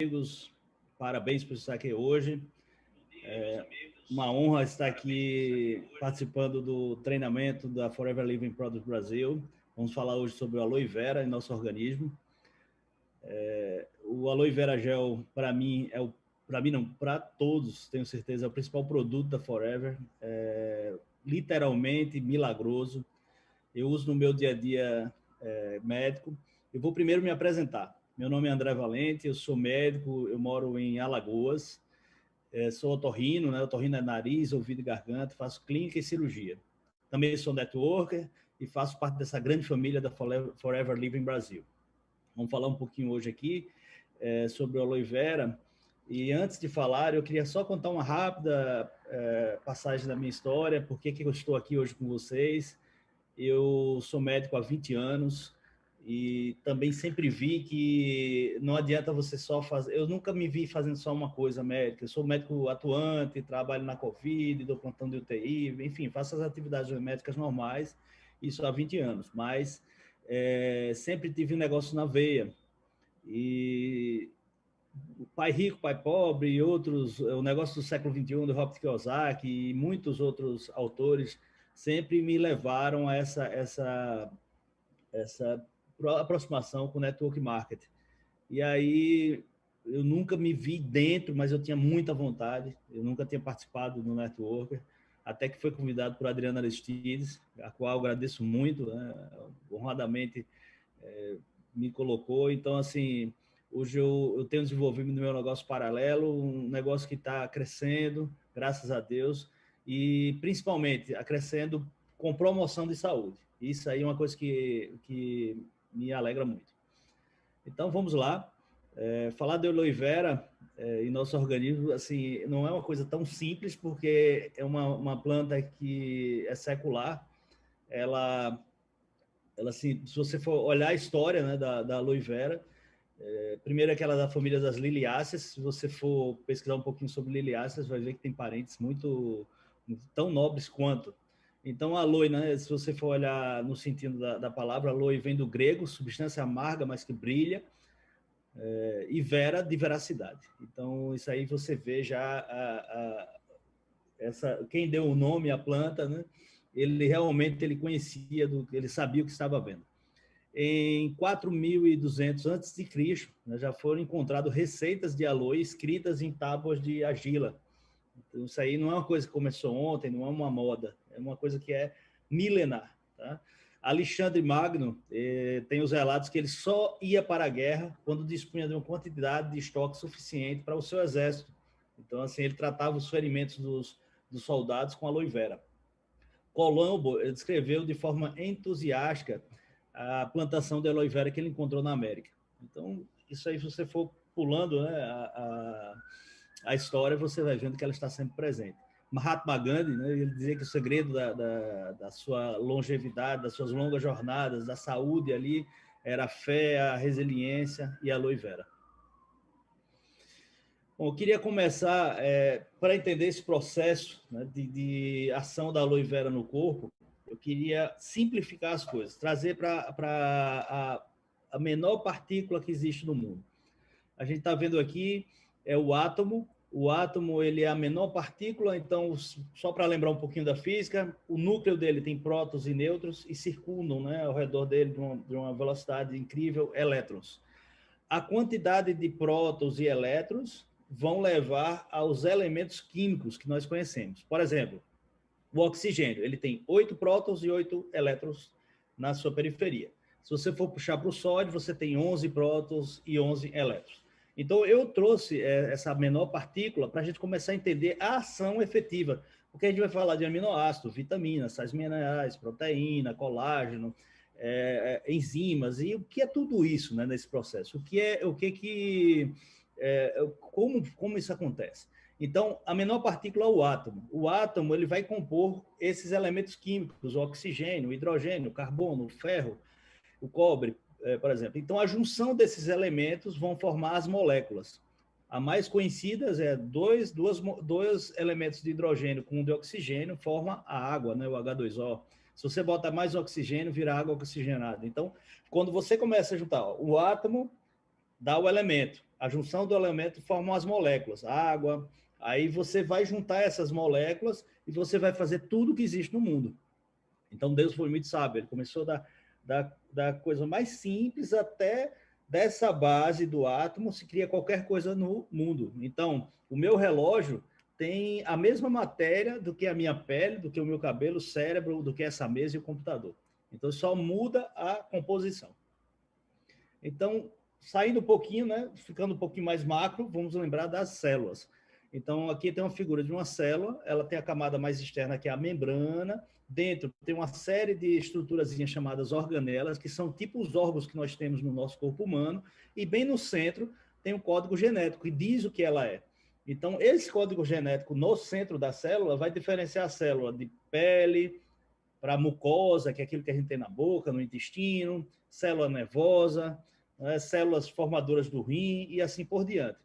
amigos, parabéns por estar aqui hoje. É uma honra estar aqui participando do treinamento da Forever Living Products Brasil. Vamos falar hoje sobre o aloe vera em nosso organismo. O aloe vera gel, para mim, para todos, tenho certeza, é o principal produto da Forever. Literalmente milagroso. Eu uso no meu dia a dia médico. Eu vou primeiro me apresentar. Meu nome é André Valente, eu sou médico, eu moro em Alagoas, sou otorrino, né? Otorrino é nariz, ouvido e garganta, faço clínica e cirurgia. Também sou networker e faço parte dessa grande família da Forever Living Brasil. Vamos falar um pouquinho hoje aqui sobre o aloe vera. E antes de falar, eu queria só contar uma rápida passagem da minha história, por que eu estou aqui hoje com vocês. Eu sou médico há 20 anos e também sempre vi que não adianta você só fazer... Eu nunca me vi fazendo só uma coisa médica. Eu sou médico atuante, trabalho na Covid, dou plantão de UTI, enfim, faço as atividades médicas normais, isso há 20 anos. Mas sempre tive um negócio na veia. E o Pai Rico, Pai Pobre e outros, o negócio do século XXI, do Robert Kiyosaki e muitos outros autores sempre me levaram a essa aproximação com o network marketing. E aí eu nunca me vi dentro, mas eu tinha muita vontade. Eu nunca tinha participado do networker, até que foi convidado por Adriana Aristides, a qual agradeço muito, né? Honradamente me colocou. Então, assim, hoje eu tenho desenvolvido no meu negócio paralelo, um negócio que está crescendo, graças a Deus, e principalmente crescendo com promoção de saúde. Isso aí é uma coisa que me alegra muito. Então, vamos lá. Falar de aloe vera em nosso organismo, assim, não é uma coisa tão simples, porque é uma planta que é secular. Ela assim, se você for olhar a história, né, da aloe vera, primeiro é aquela da família das liliáceas. Se você for pesquisar um pouquinho sobre liliáceas, vai ver que tem parentes muito tão nobres quanto. Então, a aloe, né, se você for olhar no sentido da palavra, aloe vem do grego, substância amarga, mas que brilha, e vera, de veracidade. Então, isso aí você vê já quem deu o nome à planta, né, ele realmente conhecia, ele sabia o que estava vendo. Em 4.200 a.C., né, já foram encontradas receitas de aloe escritas em tábuas de argila. Então, isso aí não é uma coisa que começou ontem, não é uma moda, é uma coisa que é milenar. Tá? Alexandre Magno tem os relatos que ele só ia para a guerra quando dispunha de uma quantidade de estoque suficiente para o seu exército. Então, assim, ele tratava os ferimentos dos soldados com aloe vera. Colombo descreveu de forma entusiástica a plantação de aloe vera que ele encontrou na América. Então, isso aí, se você for pulando, né, a história, você vai vendo que ela está sempre presente. Mahatma Gandhi, né, ele dizia que o segredo da sua longevidade, das suas longas jornadas, da saúde ali, era a fé, a resiliência e a aloe vera. Bom, eu queria começar, para entender esse processo, né, de ação da aloe vera no corpo, eu queria simplificar as coisas, trazer para a menor partícula que existe no mundo. A gente está vendo aqui o átomo. O átomo ele é a menor partícula, então, só para lembrar um pouquinho da física, o núcleo dele tem prótons e nêutrons e circundam, né, ao redor dele de uma velocidade incrível elétrons. A quantidade de prótons e elétrons vão levar aos elementos químicos que nós conhecemos. Por exemplo, o oxigênio, ele tem 8 prótons e 8 elétrons na sua periferia. Se você for puxar para o sódio, você tem 11 prótons e 11 elétrons. Então, eu trouxe essa menor partícula para a gente começar a entender a ação efetiva, porque a gente vai falar de aminoácidos, vitaminas, sais minerais, proteína, colágeno, enzimas, e o que é tudo isso, né, nesse processo? Como isso acontece? Então, a menor partícula é o átomo. O átomo ele vai compor esses elementos químicos, o oxigênio, o hidrogênio, o carbono, o ferro, o cobre, por exemplo. Então, a junção desses elementos vão formar as moléculas. A mais conhecidas é dois elementos de hidrogênio com um de oxigênio, forma a água, né, o H2O. Se você bota mais oxigênio, vira água oxigenada. Então, quando você começa a juntar o átomo, dá o elemento. A junção do elemento forma as moléculas, água. Aí você vai juntar essas moléculas e você vai fazer tudo que existe no mundo. Então Deus foi muito sábio. Ele começou da coisa mais simples até dessa base do átomo se cria qualquer coisa no mundo. Então, o meu relógio tem a mesma matéria do que a minha pele, do que o meu cabelo, o cérebro, do que essa mesa e o computador. Então, só muda a composição. Então, saindo um pouquinho, né, ficando um pouquinho mais macro, vamos lembrar das células. Então, aqui tem uma figura de uma célula, ela tem a camada mais externa, que é a membrana. Dentro tem uma série de estruturas chamadas organelas, que são tipo os órgãos que nós temos no nosso corpo humano. E bem no centro tem um código genético, que diz o que ela é. Então, esse código genético no centro da célula vai diferenciar a célula de pele para mucosa, que é aquilo que a gente tem na boca, no intestino, célula nervosa, né, células formadoras do rim e assim por diante.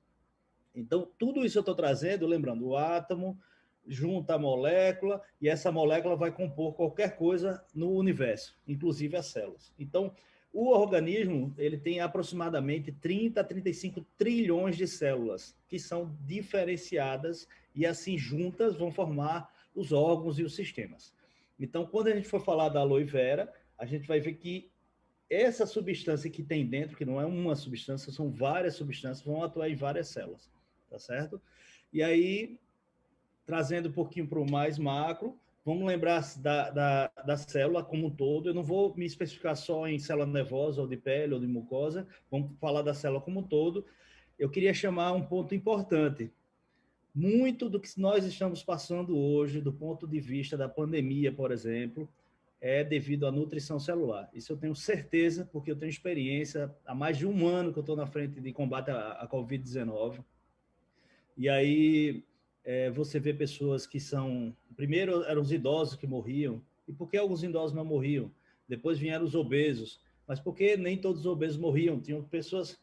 Então, tudo isso eu estou trazendo, lembrando, o átomo junta a molécula e essa molécula vai compor qualquer coisa no universo, inclusive as células. Então, o organismo ele tem aproximadamente 30 a 35 trilhões de células que são diferenciadas e assim juntas vão formar os órgãos e os sistemas. Então, quando a gente for falar da aloe vera, a gente vai ver que essa substância que tem dentro, que não é uma substância, são várias substâncias, vão atuar em várias células, tá certo? E aí, trazendo um pouquinho para o mais macro, vamos lembrar da célula como um todo. Eu não vou me especificar só em célula nervosa, ou de pele, ou de mucosa, vamos falar da célula como um todo. Eu queria chamar um ponto importante. Muito do que nós estamos passando hoje, do ponto de vista da pandemia, por exemplo, é devido à nutrição celular. Isso eu tenho certeza, porque eu tenho experiência há mais de um ano que eu estou na frente de combate à Covid-19. E aí você vê pessoas que são... Primeiro eram os idosos que morriam. E por que alguns idosos não morriam? Depois vieram os obesos. Mas por que nem todos os obesos morriam? Tinham pessoas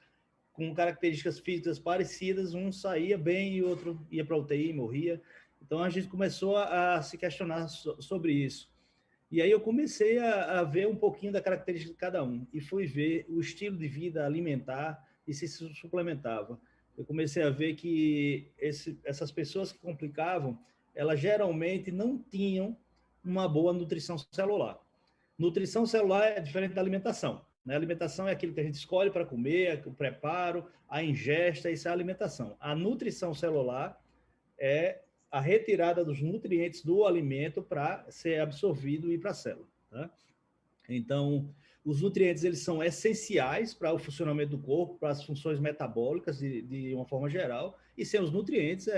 com características físicas parecidas, um saía bem e o outro ia para a UTI e morria. Então a gente começou a se questionar sobre isso. E aí eu comecei a ver um pouquinho da característica de cada um e fui ver o estilo de vida alimentar e se suplementava. Eu comecei a ver que essas pessoas que complicavam, elas geralmente não tinham uma boa nutrição celular. Nutrição celular é diferente da alimentação. Né? A alimentação é aquilo que a gente escolhe para comer, o preparo, a ingesta, isso é a alimentação. A nutrição celular é a retirada dos nutrientes do alimento para ser absorvido e ir para a célula. Tá? Então, os nutrientes eles são essenciais para o funcionamento do corpo, para as funções metabólicas de uma forma geral, e sem os nutrientes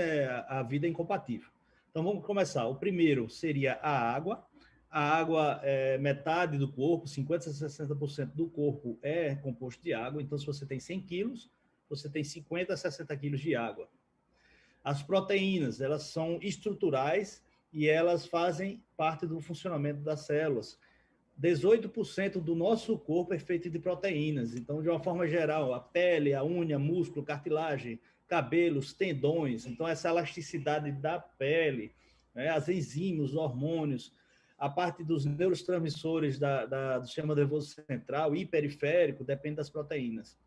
a vida é incompatível. Então, vamos começar. O primeiro seria a água. A água é metade do corpo, 50% a 60% do corpo é composto de água. Então, se você tem 100 quilos, você tem 50 a 60 quilos de água. As proteínas, elas são estruturais e elas fazem parte do funcionamento das células. 18% do nosso corpo é feito de proteínas. Então, de uma forma geral, a pele, a unha, músculo, cartilagem, cabelos, tendões. Então, essa elasticidade da pele, né, as enzimas, os hormônios, a parte dos neurotransmissores do sistema nervoso central e periférico, depende das proteínas.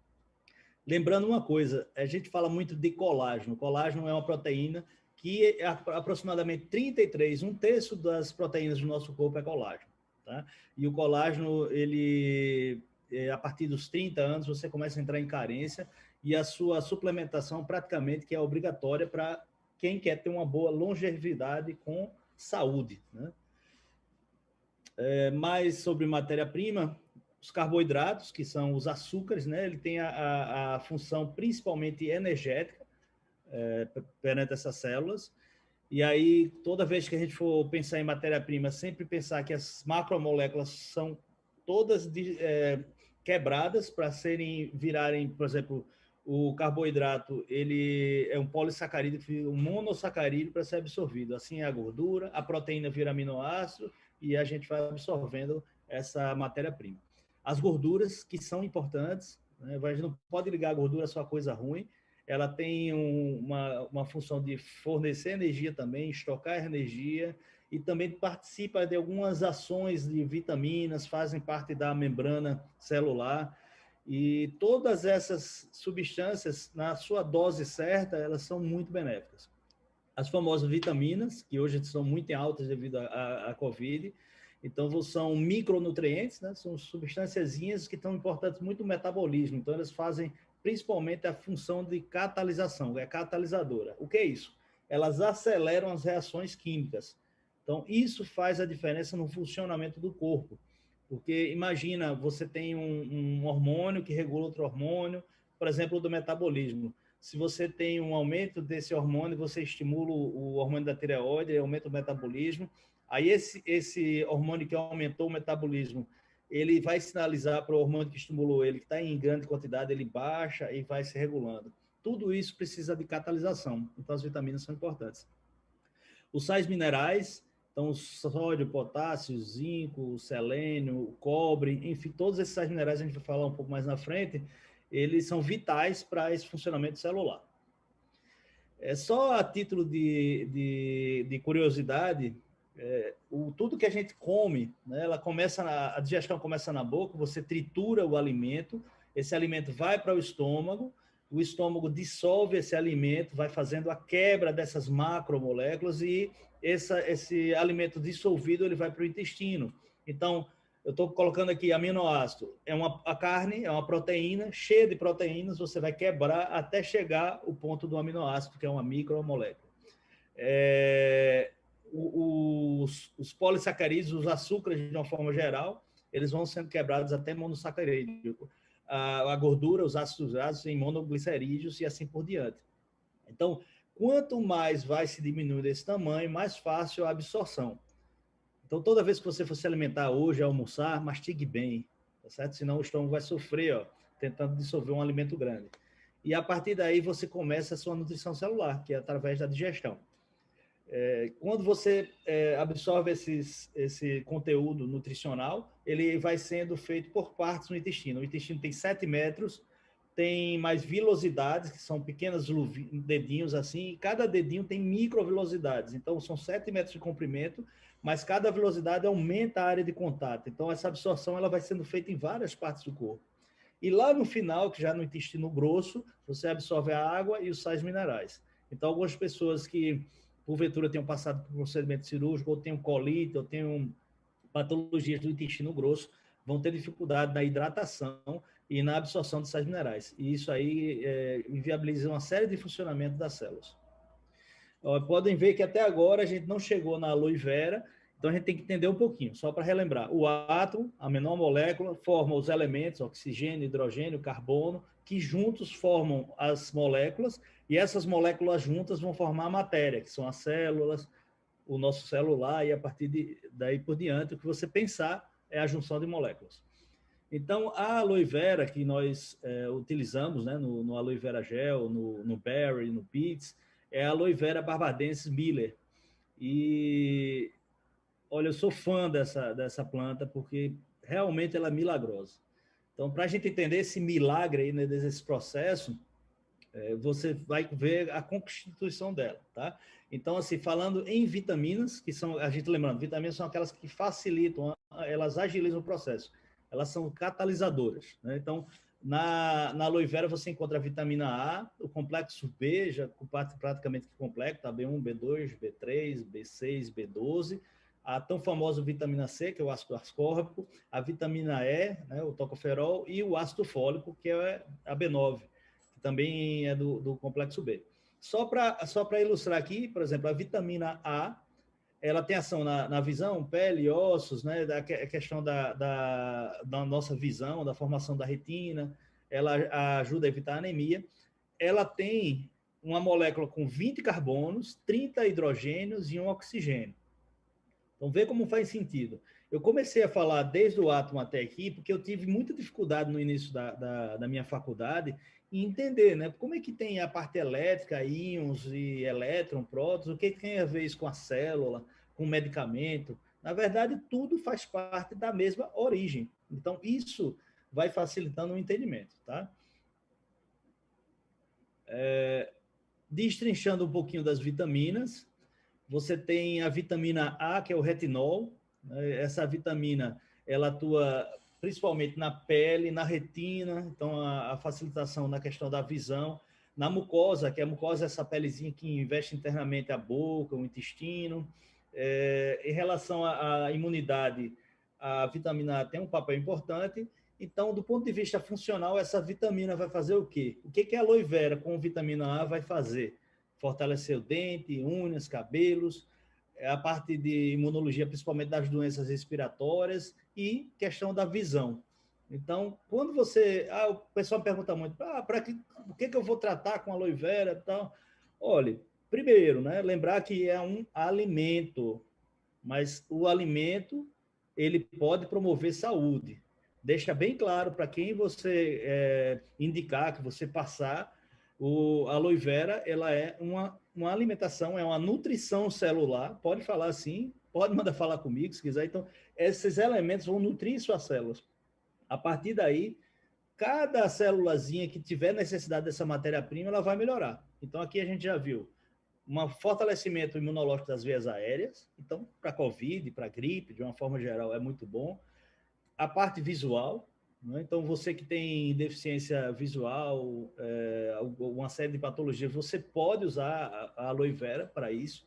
Lembrando uma coisa, a gente fala muito de colágeno. Colágeno é uma proteína que aproximadamente 33, um terço das proteínas do nosso corpo é colágeno. Tá? E o colágeno, ele, a partir dos 30 anos, você começa a entrar em carência e a sua suplementação praticamente que é obrigatória para quem quer ter uma boa longevidade com saúde. Né? Mais sobre matéria-prima, os carboidratos, que são os açúcares, né? Ele tem a função principalmente energética perante essas células. E aí, toda vez que a gente for pensar em matéria-prima, sempre pensar que as macromoléculas são todas quebradas para virarem, por exemplo, o carboidrato, ele é um polissacarídeo, um monossacarídeo para ser absorvido. Assim é a gordura, a proteína vira aminoácido e a gente vai absorvendo essa matéria-prima. As gorduras, que são importantes, né? A gente não pode ligar a gordura a só coisa ruim, ela tem uma função de fornecer energia também, estocar energia, e também participa de algumas ações de vitaminas, fazem parte da membrana celular. E todas essas substâncias, na sua dose certa, elas são muito benéficas. As famosas vitaminas, que hoje são muito altas devido à Covid, então são micronutrientes, né? São substânciazinhas que estão importantes muito no metabolismo, então elas fazem principalmente a função de catalisação, é catalisadora. O que é isso? Elas aceleram as reações químicas. Então, isso faz a diferença no funcionamento do corpo. Porque imagina, você tem um hormônio que regula outro hormônio, por exemplo, do metabolismo. Se você tem um aumento desse hormônio, você estimula o hormônio da tireoide, aumenta o metabolismo. Aí esse hormônio que aumentou o metabolismo, ele vai sinalizar para o hormônio que estimulou ele, que está em grande quantidade, ele baixa e vai se regulando. Tudo isso precisa de catalisação, então as vitaminas são importantes. Os sais minerais, então o sódio, potássio, zinco, selênio, cobre, enfim, todos esses sais minerais a gente vai falar um pouco mais na frente, eles são vitais para esse funcionamento celular. É só a título de curiosidade, tudo que a gente come, né, a digestão começa na boca, você tritura o alimento, esse alimento vai para o estômago dissolve esse alimento, vai fazendo a quebra dessas macromoléculas e esse alimento dissolvido ele vai para o intestino. Então, eu estou colocando aqui aminoácido, a carne é uma proteína, cheia de proteínas, você vai quebrar até chegar o ponto do aminoácido, que é uma micromolécula. Os polissacarídeos, os açúcares de uma forma geral, eles vão sendo quebrados até monossacarídeo. A gordura, os ácidos graxos em monoglicerídeos e assim por diante. Então, quanto mais vai se diminuindo esse tamanho, mais fácil a absorção. Então, toda vez que você for se alimentar hoje, almoçar, mastigue bem, tá certo? Senão o estômago vai sofrer, ó, tentando dissolver um alimento grande. E a partir daí você começa a sua nutrição celular, que é através da digestão. Quando você absorve esse conteúdo nutricional, ele vai sendo feito por partes no intestino. O intestino tem 7 metros, tem mais vilosidades, que são pequenos dedinhos assim, e cada dedinho tem microvilosidades. Então, são 7 metros de comprimento, mas cada velocidade aumenta a área de contato. Então, essa absorção ela vai sendo feita em várias partes do corpo. E lá no final, que já no intestino grosso, você absorve a água e os sais minerais. Então, algumas pessoas que porventura tenham passado por procedimento cirúrgico, ou tenham colite, ou tenham patologias do intestino grosso, vão ter dificuldade na hidratação e na absorção de sais minerais. E isso aí inviabiliza uma série de funcionamentos das células. Podem ver que até agora a gente não chegou na aloe vera, então a gente tem que entender um pouquinho, só para relembrar. O átomo, a menor molécula, forma os elementos, oxigênio, hidrogênio, carbono, que juntos formam as moléculas, e essas moléculas juntas vão formar a matéria, que são as células, o nosso celular, e a partir daí por diante, o que você pensar é a junção de moléculas. Então, a aloe vera que nós utilizamos, né, no aloe vera gel, no berry, no peats, é a aloe vera barbadensis Miller. E, olha, eu sou fã dessa planta porque realmente ela é milagrosa. Então, para a gente entender esse milagre aí, né, desse processo, você vai ver a constituição dela, tá? Então, assim, falando em vitaminas, que são, a gente lembrando, vitaminas são aquelas que facilitam, elas agilizam o processo. Elas são catalisadoras, né? Então, na aloe vera você encontra a vitamina A, o complexo B, já praticamente completo, tá? B1, B2, B3, B6, B12, a tão famosa vitamina C, que é o ácido ascórbico, a vitamina E, né, o tocoferol, e o ácido fólico, que é a B9, que também é do complexo B. Só para ilustrar aqui, por exemplo, a vitamina A, ela tem ação na visão, pele, ossos, né? A questão da nossa visão, da formação da retina, ela ajuda a evitar a anemia. Ela tem uma molécula com 20 carbonos, 30 hidrogênios e um oxigênio. Então, vê como faz sentido. Eu comecei a falar desde o átomo até aqui, porque eu tive muita dificuldade no início da minha faculdade em entender, né? Como é que tem a parte elétrica, íons e elétron, prótons, o que tem a ver isso com a célula, com o medicamento? Na verdade, tudo faz parte da mesma origem. Então, isso vai facilitando o entendimento, tá? Destrinchando um pouquinho das vitaminas, você tem a vitamina A, que é o retinol. Essa vitamina, ela atua principalmente na pele, na retina, então a facilitação na questão da visão, na mucosa, que a mucosa é essa pelezinha que investe internamente a boca, o intestino. Em relação à imunidade, a vitamina A tem um papel importante. Então, do ponto de vista funcional, essa vitamina vai fazer o quê? O que a aloe vera com vitamina A vai fazer? Fortalecer o dente, unhas, cabelos, a parte de imunologia, principalmente das doenças respiratórias e questão da visão. Então, quando você... o pessoal me pergunta muito, o que eu vou tratar com aloe vera e tal? Olha, primeiro, né, lembrar que é um alimento, mas o alimento, ele pode promover saúde. Deixa bem claro para quem você indicar, que você passar, a aloe vera, ela é uma alimentação, é uma nutrição celular, pode falar assim, pode mandar falar comigo se quiser. Então, esses elementos vão nutrir suas células. A partir daí, cada célulazinha que tiver necessidade dessa matéria-prima, ela vai melhorar. Então, aqui a gente já viu um fortalecimento imunológico das vias aéreas, então, para Covid, para gripe, de uma forma geral, é muito bom. A parte visual, né? Então, você que tem deficiência visual, uma série de patologias, você pode usar a aloe vera para isso.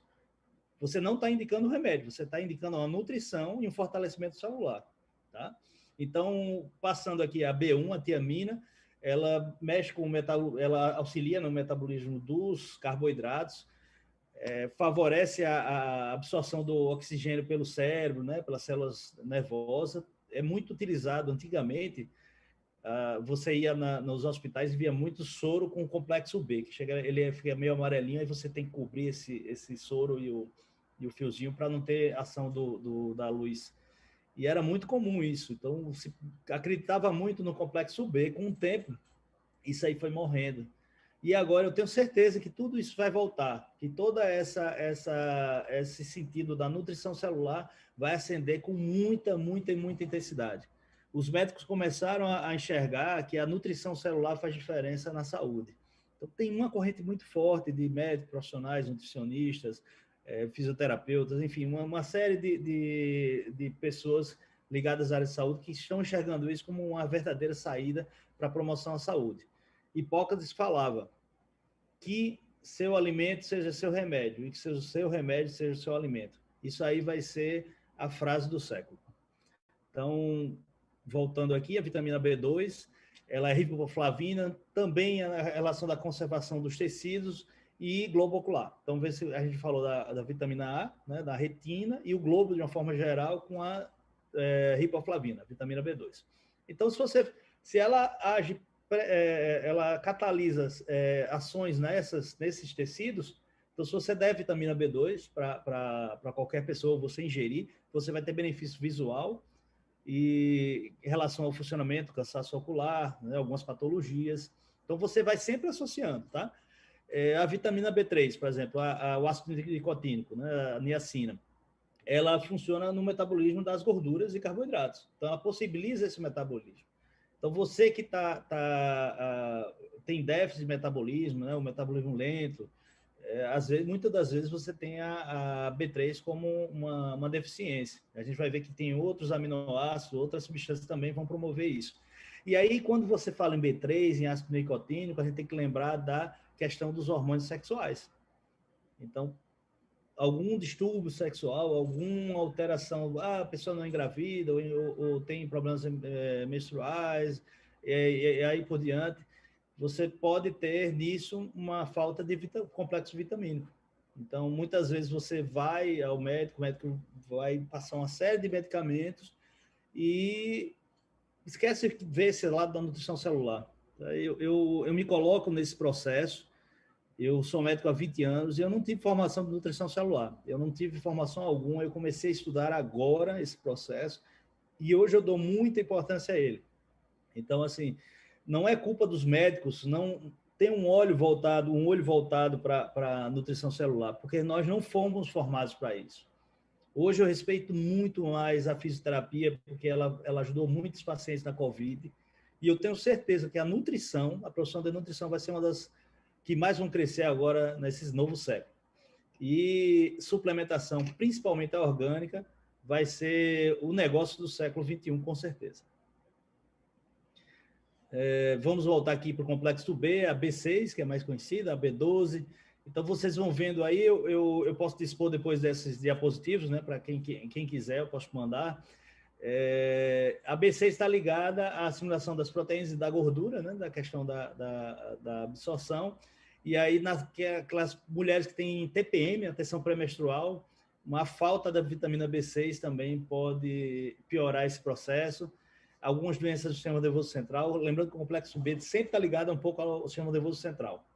Você não está indicando remédio, você está indicando uma nutrição e um fortalecimento celular, tá? Então, passando aqui a B1, a tiamina, ela mexe com ela auxilia no metabolismo dos carboidratos, favorece a absorção do oxigênio pelo cérebro, né, pelas células nervosas. É muito utilizado antigamente. Você ia nos hospitais e via muito soro com complexo B, que ele fica meio amarelinho, e você tem que cobrir esse soro e o fiozinho para não ter ação da luz. E era muito comum isso. Então, se acreditava muito no complexo B. Com o tempo, isso aí foi morrendo. E agora eu tenho certeza que tudo isso vai voltar, que toda esse sentido da nutrição celular vai ascender com muita, muita e muita intensidade. Os médicos começaram a enxergar que a nutrição celular faz diferença na saúde. Então, tem uma corrente muito forte de médicos, profissionais, nutricionistas, fisioterapeutas, enfim, uma série de pessoas ligadas à área de saúde que estão enxergando isso como uma verdadeira saída para a promoção à saúde. Hipócrates falava que seu alimento seja seu remédio e que seu remédio seja seu alimento. Isso aí vai ser a frase do século. Então, voltando aqui, a vitamina B2, ela é riboflavina, também a relação da conservação dos tecidos e globo ocular. Então, a gente falou da vitamina A, né, da retina, e o globo, de uma forma geral, com a riboflavina, vitamina B2. Então, se ela age, ela catalisa ações nesses tecidos, então, se você der vitamina B2 para qualquer pessoa você ingerir, você vai ter benefício visual e em relação ao funcionamento, cansaço ocular, né, algumas patologias. Então, você vai sempre associando, tá? A vitamina B3, por exemplo, o ácido nicotínico, né, a niacina, ela funciona no metabolismo das gorduras e carboidratos. Então, ela possibilita esse metabolismo. Então, você que tem déficit de metabolismo, né, o metabolismo lento, muitas das vezes você tem a B3 como uma deficiência. A gente vai ver que tem outros aminoácidos, outras substâncias também vão promover isso. E aí, quando você fala em B3, em ácido nicotínico, a gente tem que lembrar da questão dos hormônios sexuais. Então, algum distúrbio sexual, alguma alteração, a pessoa não engravida ou tem problemas menstruais, e aí por diante, você pode ter nisso uma falta de complexo vitamínico. Então, muitas vezes você vai ao médico, o médico vai passar uma série de medicamentos e esquece de ver esse lado da nutrição celular. Eu me coloco nesse processo. Eu sou médico há 20 anos e eu não tive formação de nutrição celular. Eu não tive formação alguma. Eu comecei a estudar agora esse processo e hoje eu dou muita importância a ele. Então, assim, não é culpa dos médicos, não tem um olho voltado para a nutrição celular, porque nós não fomos formados para isso. Hoje eu respeito muito mais a fisioterapia, porque ela ajudou muitos pacientes na Covid, e eu tenho certeza que a profissão da nutrição vai ser uma das que mais vão crescer agora nesses novos séculos. E suplementação, principalmente a orgânica, vai ser o negócio do século XXI, com certeza. Vamos voltar aqui para o complexo B, a B6, que é mais conhecida, a B12. Então, vocês vão vendo aí, eu posso dispor depois desses diapositivos, né? Para quem quiser, eu posso mandar. A B6 está ligada à assimilação das proteínas e da gordura, né? Da questão da absorção. E aí, naquelas mulheres que têm TPM, a tensão pré-menstrual, uma falta da vitamina B6 também pode piorar esse processo. Algumas doenças do sistema nervoso central, lembrando que o complexo B sempre está ligado um pouco ao sistema nervoso central.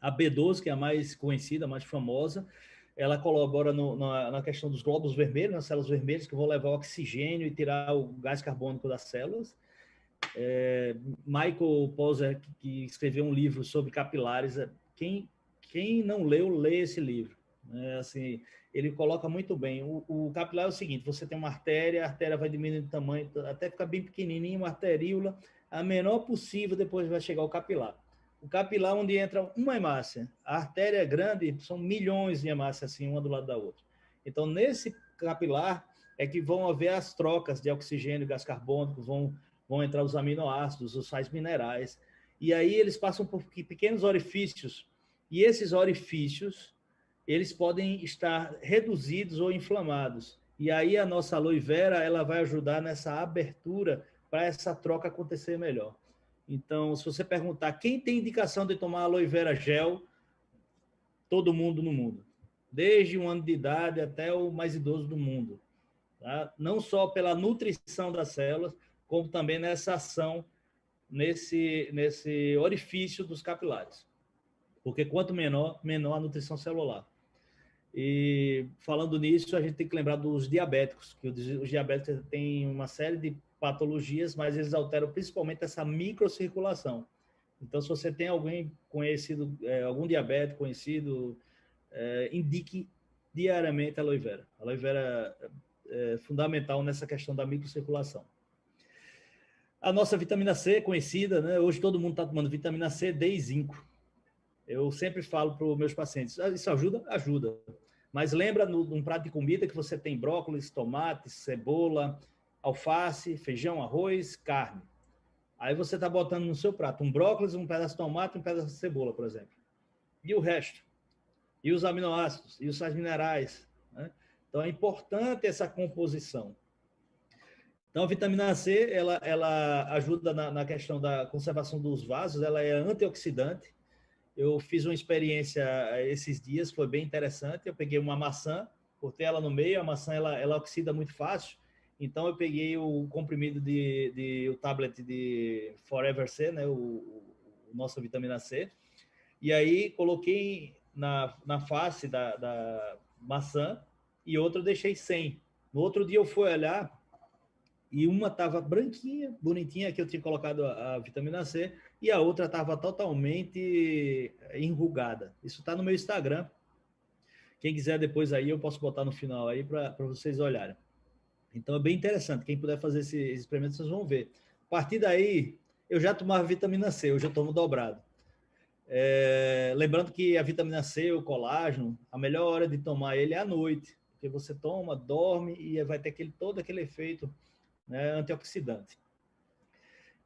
A B12, que é a mais conhecida, a mais famosa, ela colabora na questão dos glóbulos vermelhos, nas células vermelhas, que vão levar o oxigênio e tirar o gás carbônico das células. Michael Polzer, que escreveu um livro sobre capilares, quem não leu, lê esse livro. Assim, ele coloca muito bem. O capilar é o seguinte: você tem uma artéria, a artéria vai diminuindo de tamanho, até ficar bem pequenininho, uma arteríola, a menor possível, depois vai chegar o capilar. O capilar, onde entra uma hemácia. A artéria é grande, são milhões de hemácias, assim, uma do lado da outra. Então, nesse capilar é que vão haver as trocas de oxigênio e gás carbônico, vão entrar os aminoácidos, os sais minerais, e aí eles passam por pequenos orifícios, e esses orifícios eles podem estar reduzidos ou inflamados. E aí a nossa aloe vera ela vai ajudar nessa abertura para essa troca acontecer melhor. Então, se você perguntar quem tem indicação de tomar aloe vera gel, todo mundo no mundo. Desde 1 ano de idade até o mais idoso do mundo. Tá? Não só pela nutrição das células, como também nessa ação, nesse orifício dos capilares. Porque quanto menor a nutrição celular. E falando nisso, a gente tem que lembrar dos diabéticos, que os diabéticos têm uma série de patologias, mas eles alteram principalmente essa microcirculação. Então, se você tem alguém conhecido, algum diabético conhecido, indique diariamente a aloe vera. A aloe vera é fundamental nessa questão da microcirculação. A nossa vitamina C é conhecida, né? Hoje todo mundo está tomando vitamina C, D e zinco. Eu sempre falo para os meus pacientes, isso ajuda? Ajuda. Mas lembra num prato de comida que você tem brócolis, tomate, cebola, alface, feijão, arroz, carne. Aí você está botando no seu prato um brócolis, um pedaço de tomate, um pedaço de cebola, por exemplo. E o resto? E os aminoácidos? E os sais minerais? Né? Então é importante essa composição. Então a vitamina C, ela ajuda na questão da conservação dos vasos, ela é antioxidante. Eu fiz uma experiência esses dias, foi bem interessante. Eu peguei uma maçã, cortei ela no meio, a maçã ela oxida muito fácil. Então eu peguei o comprimido o tablet de Forever C, né, o nossa vitamina C, e aí coloquei na face da maçã e outra eu deixei sem. No outro dia eu fui olhar e uma estava branquinha, bonitinha, que eu tinha colocado a vitamina C, e a outra estava totalmente enrugada. Isso está no meu Instagram. Quem quiser depois aí, eu posso botar no final aí para vocês olharem. Então é bem interessante. Quem puder fazer esse experimento, vocês vão ver. A partir daí, eu já tomava vitamina C, hoje eu tomo dobrado. Lembrando que a vitamina C, o colágeno, a melhor hora de tomar ele é à noite, porque você toma, dorme e vai ter todo aquele efeito, né, antioxidante.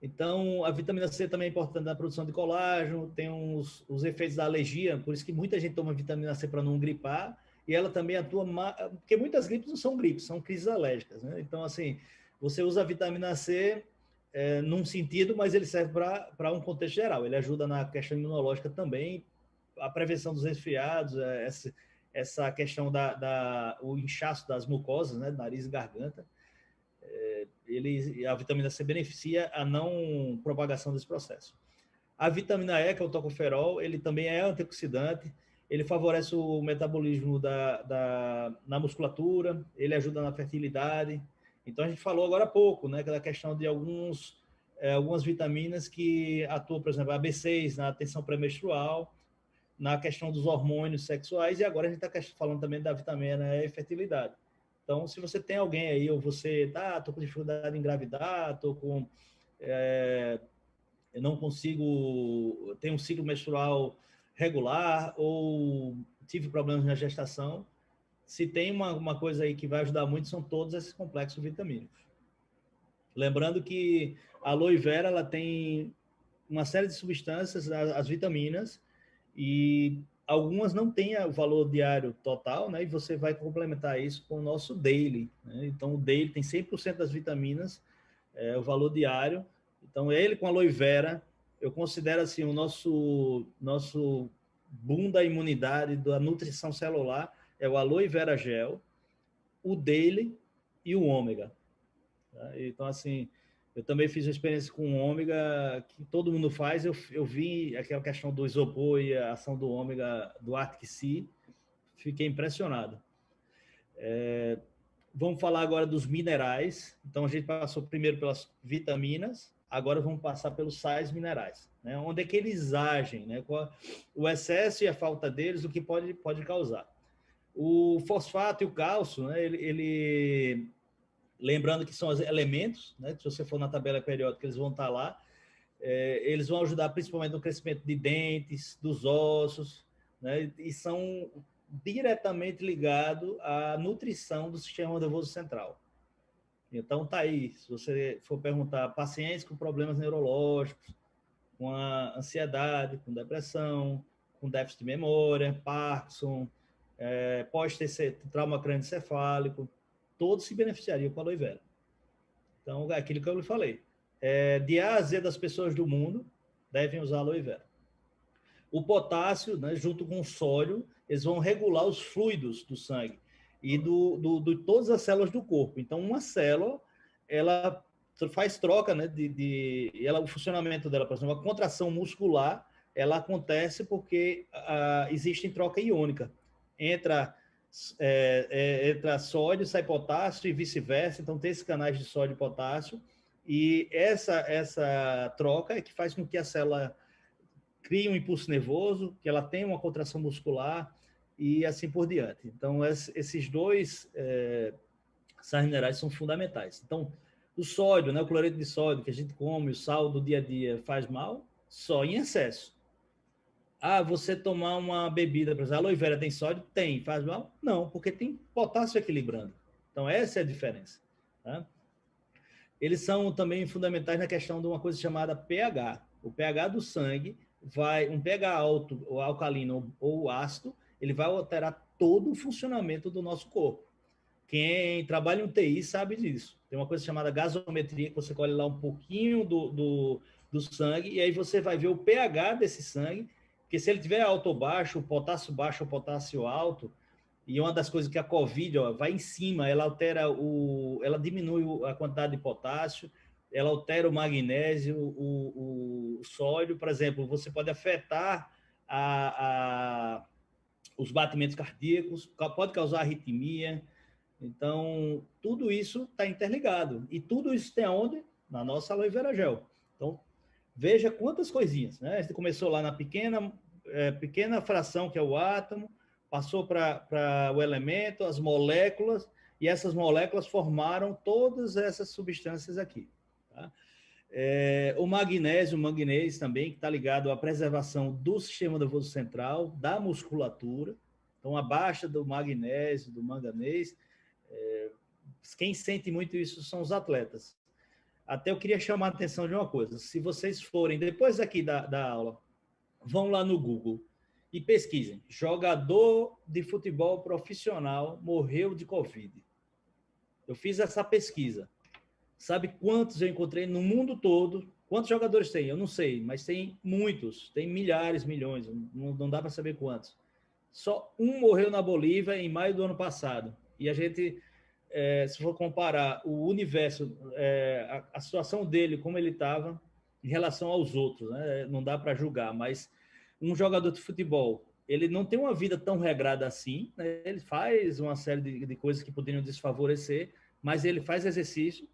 Então, a vitamina C também é importante na produção de colágeno, tem os efeitos da alergia, por isso que muita gente toma vitamina C para não gripar, e ela também atua, porque muitas gripes não são gripes, são crises alérgicas, né? Então, assim, você usa a vitamina C num sentido, mas ele serve para um contexto geral, ele ajuda na questão imunológica também, a prevenção dos resfriados, essa questão o inchaço das mucosas, né, nariz e garganta. A vitamina C beneficia a não propagação desse processo. A vitamina E, que é o tocoferol, ele também é antioxidante, ele favorece o metabolismo na musculatura, ele ajuda na fertilidade. Então, a gente falou agora há pouco, né, da questão de algumas vitaminas que atuam, por exemplo, a B6 na tensão pré-menstrual, na questão dos hormônios sexuais, e agora a gente está falando também da vitamina E e fertilidade. Então, se você tem alguém aí, ou você tô com dificuldade em engravidar, eu não consigo ter um ciclo menstrual regular, ou tive problemas na gestação, se tem uma coisa aí que vai ajudar muito, são todos esses complexos vitamínicos. Lembrando que a aloe vera, ela tem uma série de substâncias, as vitaminas, e algumas não têm o valor diário total, né? E você vai complementar isso com o nosso daily, né? Então, o daily tem 100% das vitaminas, o valor diário. Então, ele com aloe vera, eu considero assim o nosso boom da imunidade, da nutrição celular, é o aloe vera gel, o daily e o ômega. Tá? Então, assim, eu também fiz uma experiência com o ômega, que todo mundo faz. Eu vi aquela questão do isopor e a ação do ômega do Arctic Sea, fiquei impressionado. Vamos falar agora dos minerais. Então, a gente passou primeiro pelas vitaminas, agora vamos passar pelos sais minerais. Né? Onde é que eles agem? Né? O excesso e a falta deles, o que pode causar. O fosfato e o cálcio, né? Lembrando que são os elementos, né? Se você for na tabela periódica, eles vão estar lá. Eles vão ajudar principalmente no crescimento de dentes, dos ossos, né? E são diretamente ligados à nutrição do sistema nervoso central. Então, tá aí. Se você for perguntar pacientes com problemas neurológicos, com a ansiedade, com depressão, com déficit de memória, Parkinson, pós-TC, trauma crânioencefálico, todos se beneficiariam com a aloe vera. Então, é aquilo que eu lhe falei. De A a Z das pessoas do mundo devem usar aloe vera. O potássio, né, junto com o sódio, eles vão regular os fluidos do sangue e de todas as células do corpo. Então, uma célula, ela faz troca, né, o funcionamento dela, por exemplo, a contração muscular, ela acontece porque existe troca iônica. Entra sódio, sai potássio e vice-versa. Então, tem esses canais de sódio e potássio. E essa troca é que faz com que a célula cria um impulso nervoso, que ela tenha uma contração muscular e assim por diante. Então, esses dois sais minerais são fundamentais. Então, o sódio, né, o cloreto de sódio que a gente come, o sal do dia a dia faz mal, só em excesso. Você tomar uma bebida, por exemplo, aloe vera tem sódio? Tem. Faz mal? Não, porque tem potássio equilibrando. Então, essa é a diferença. Tá? Eles são também fundamentais na questão de uma coisa chamada pH. O pH do sangue um pH alto, ou alcalino ou ácido, ele vai alterar todo o funcionamento do nosso corpo. Quem trabalha em UTI sabe disso. Tem uma coisa chamada gasometria, que você colhe lá um pouquinho do sangue, e aí você vai ver o pH desse sangue, porque se ele tiver alto ou baixo ou potássio alto, e uma das coisas que a COVID vai em cima, ela diminui a quantidade de potássio, ela altera o magnésio, o sódio, por exemplo, você pode afetar os batimentos cardíacos, pode causar arritmia. Então, tudo isso está interligado. E tudo isso tem onde? Na nossa aloe vera gel. Então, veja quantas coisinhas, né? A gente começou lá na pequena fração, que é o átomo, passou para o elemento, as moléculas, e essas moléculas formaram todas essas substâncias aqui. Tá? O magnésio, o manganês também, que está ligado à preservação do sistema nervoso central, da musculatura. Então, a baixa do magnésio, do manganês, quem sente muito isso são os atletas. Até eu queria chamar a atenção de uma coisa. Se vocês forem, depois aqui da aula, vão lá no Google e pesquisem. Jogador de futebol profissional morreu de Covid. Eu fiz essa pesquisa. Sabe quantos eu encontrei no mundo todo? Quantos jogadores tem? Eu não sei, mas tem muitos. Tem milhares, milhões. Não dá para saber quantos. Só um morreu na Bolívia em maio do ano passado. E a gente, se for comparar o universo, a situação dele, como ele estava, em relação aos outros, né? Não dá para julgar, mas um jogador de futebol, ele não tem uma vida tão regrada assim, né? Ele faz uma série de coisas que poderiam desfavorecer, mas ele faz exercício,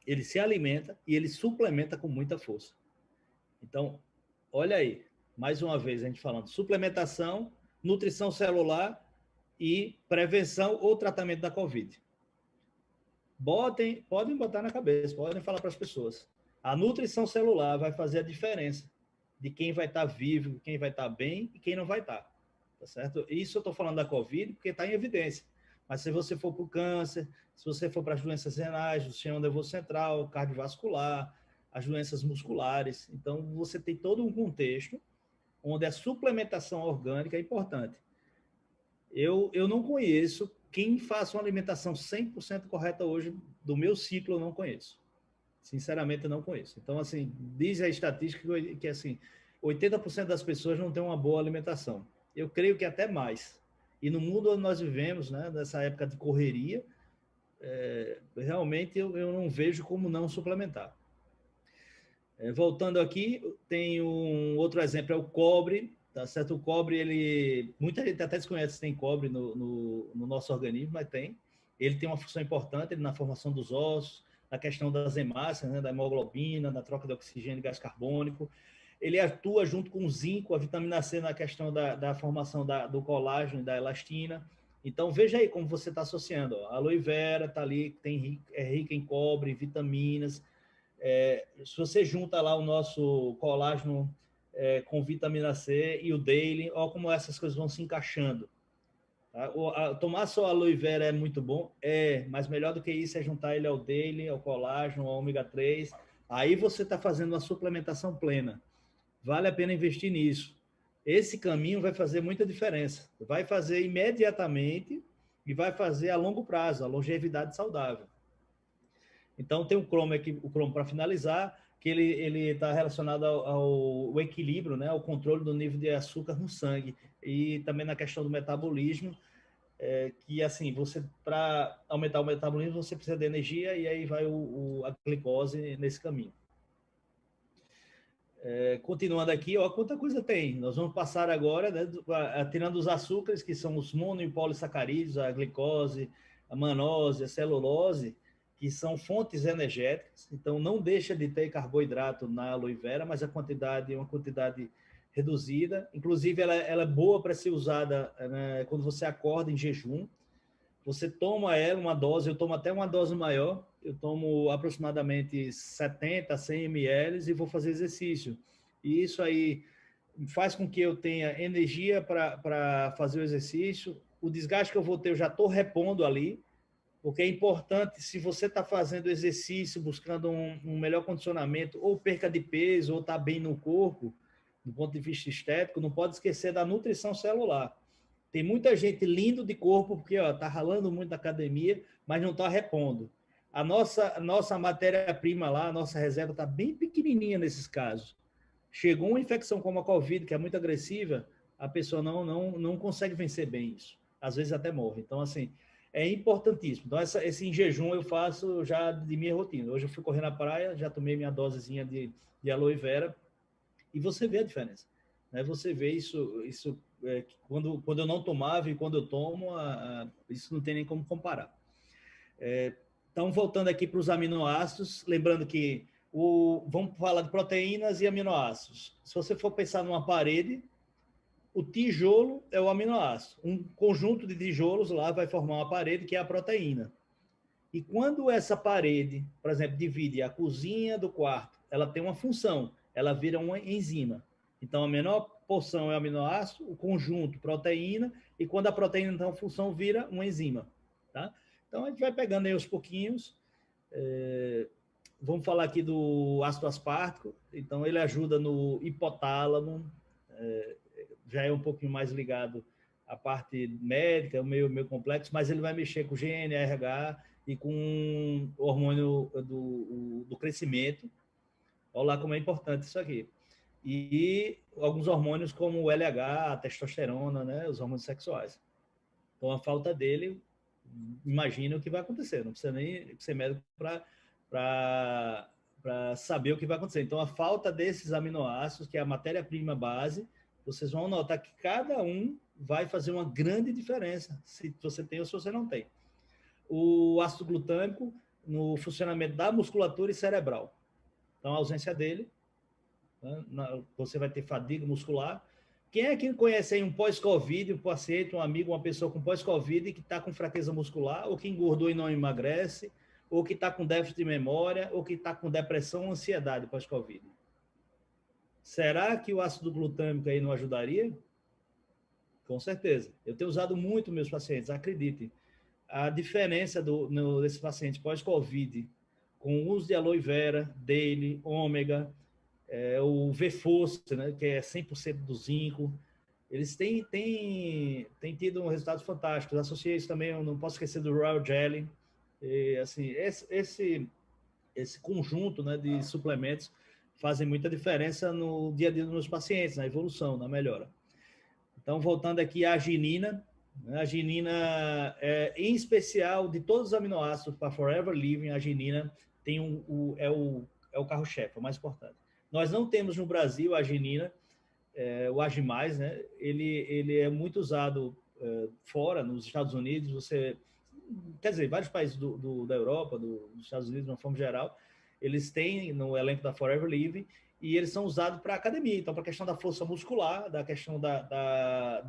ele se alimenta e ele suplementa com muita força. Então, olha aí, mais uma vez a gente falando, suplementação, nutrição celular e prevenção ou tratamento da Covid. Podem botar na cabeça, podem falar para as pessoas. A nutrição celular vai fazer a diferença de quem vai estar vivo, quem vai estar bem e quem não vai estar. Tá certo? Isso eu estou falando da Covid porque está em evidência. Mas se você for para o câncer, se você for para as doenças renais, do sistema nervoso central, cardiovascular, as doenças musculares. Então, você tem todo um contexto onde a suplementação orgânica é importante. Eu não conheço quem faça uma alimentação 100% correta hoje, do meu ciclo eu não conheço. Sinceramente, eu não conheço. Então, assim, diz a estatística que assim, 80% das pessoas não têm uma boa alimentação. Eu creio que até mais. E no mundo onde nós vivemos, né, nessa época de correria, realmente eu não vejo como não suplementar. Voltando aqui, tem um outro exemplo, é o cobre, tá certo? O cobre, muita gente até desconhece se tem cobre no nosso organismo, mas tem. Ele tem uma função importante na formação dos ossos, na questão das hemácias, né, da hemoglobina, na troca de oxigênio e gás carbônico. Ele atua junto com o zinco, a vitamina C na questão da formação do colágeno e da elastina. Então, veja aí como você está associando. Ó. A aloe vera está ali, é rica em cobre, vitaminas. Se você junta lá o nosso colágeno com vitamina C e o daily, olha como essas coisas vão se encaixando. Tá? Tomar só aloe vera é muito bom, mas melhor do que isso é juntar ele ao daily, ao colágeno, ao ômega 3. Aí você está fazendo uma suplementação plena. Vale a pena investir nisso. Esse caminho vai fazer muita diferença. Vai fazer imediatamente e vai fazer a longo prazo, a longevidade saudável. Então, tem o cromo aqui, o cromo para finalizar, que ele está relacionado ao equilíbrio, né, ao controle do nível de açúcar no sangue e também na questão do metabolismo, que assim, você para aumentar o metabolismo você precisa de energia e aí vai a glicose nesse caminho. Continuando aqui, ó, quanta coisa tem. Nós vamos passar agora, né, tirando os açúcares, que são os mono e polissacarídeos, a glicose, a manose, a celulose, que são fontes energéticas. Então, não deixa de ter carboidrato na aloe vera, mas a quantidade é uma quantidade reduzida. Inclusive, ela é boa para ser usada, né, quando você acorda em jejum. Você toma ela, uma dose, eu tomo até uma dose maior, eu tomo aproximadamente 70 a 100 ml e vou fazer exercício. E isso aí faz com que eu tenha energia para fazer o exercício. O desgaste que eu vou ter, eu já estou repondo ali, porque é importante, se você está fazendo exercício, buscando um melhor condicionamento, ou perca de peso, ou está bem no corpo, do ponto de vista estético, não pode esquecer da nutrição celular. Tem muita gente lindo de corpo, porque está ralando muito na academia, mas não está repondo. A nossa matéria-prima lá, a nossa reserva está bem pequenininha nesses casos. Chegou uma infecção como a Covid, que é muito agressiva, a pessoa não consegue vencer bem isso. Às vezes até morre. Então, assim, é importantíssimo. Então, esse em jejum eu faço já de minha rotina. Hoje eu fui correr na praia, já tomei minha dosezinha de aloe vera, e você vê a diferença. Né? Você vê isso quando eu não tomava e quando eu tomo, isso não tem nem como comparar. Então, voltando aqui para os aminoácidos, lembrando que vamos falar de proteínas e aminoácidos. Se você for pensar numa parede, o tijolo é o aminoácido. Um conjunto de tijolos lá vai formar uma parede que é a proteína. E quando essa parede, por exemplo, divide a cozinha do quarto, ela tem uma função, ela vira uma enzima. Então, a menor porção é o aminoácido, o conjunto, proteína, e quando a proteína tem uma função, vira uma enzima. Tá? Então, a gente vai pegando aí aos pouquinhos. Vamos falar aqui do ácido aspartico. Então, ele ajuda no hipotálamo, já é um pouquinho mais ligado à parte médica, é meio complexo, mas ele vai mexer com GNRH e com o hormônio do crescimento. Olha lá como é importante isso aqui. E alguns hormônios como o LH, a testosterona, né, os hormônios sexuais. Então, a falta dele, imagina o que vai acontecer. Não precisa nem ser médico para saber o que vai acontecer. Então, a falta desses aminoácidos, que é a matéria-prima base, vocês vão notar que cada um vai fazer uma grande diferença, se você tem ou se você não tem. O ácido glutâmico no funcionamento da musculatura e cerebral. Então, a ausência dele, né, você vai ter fadiga muscular. Quem é que conhece aí um pós-Covid, um paciente, um amigo, uma pessoa com pós-Covid que está com fraqueza muscular, ou que engordou e não emagrece, ou que está com déficit de memória, ou que está com depressão ou ansiedade pós-Covid? Será que o ácido glutâmico aí não ajudaria? Com certeza. Eu tenho usado muito meus pacientes, acreditem. A diferença desses pacientes pós-Covid com o uso de aloe vera, daily, ômega, o V-Force, né, que é 100% do zinco. Eles têm tido um resultado fantástico. Associei isso também, eu não posso esquecer do Royal Jelly. E, assim, esse conjunto, né, de suplementos fazem muita diferença no dia a dia dos meus pacientes, na evolução, na melhora. Então, voltando aqui à arginina, né, a arginina, em especial, de todos os aminoácidos para Forever Living, a arginina tem é o carro-chefe, é o mais importante. Nós não temos no Brasil a arginina, o Agimais, né? Ele é muito usado fora, nos Estados Unidos, quer dizer, vários países da Europa, dos Estados Unidos, de uma forma geral, eles têm no elenco da Forever Living e eles são usados para academia, então para a questão da força muscular, da questão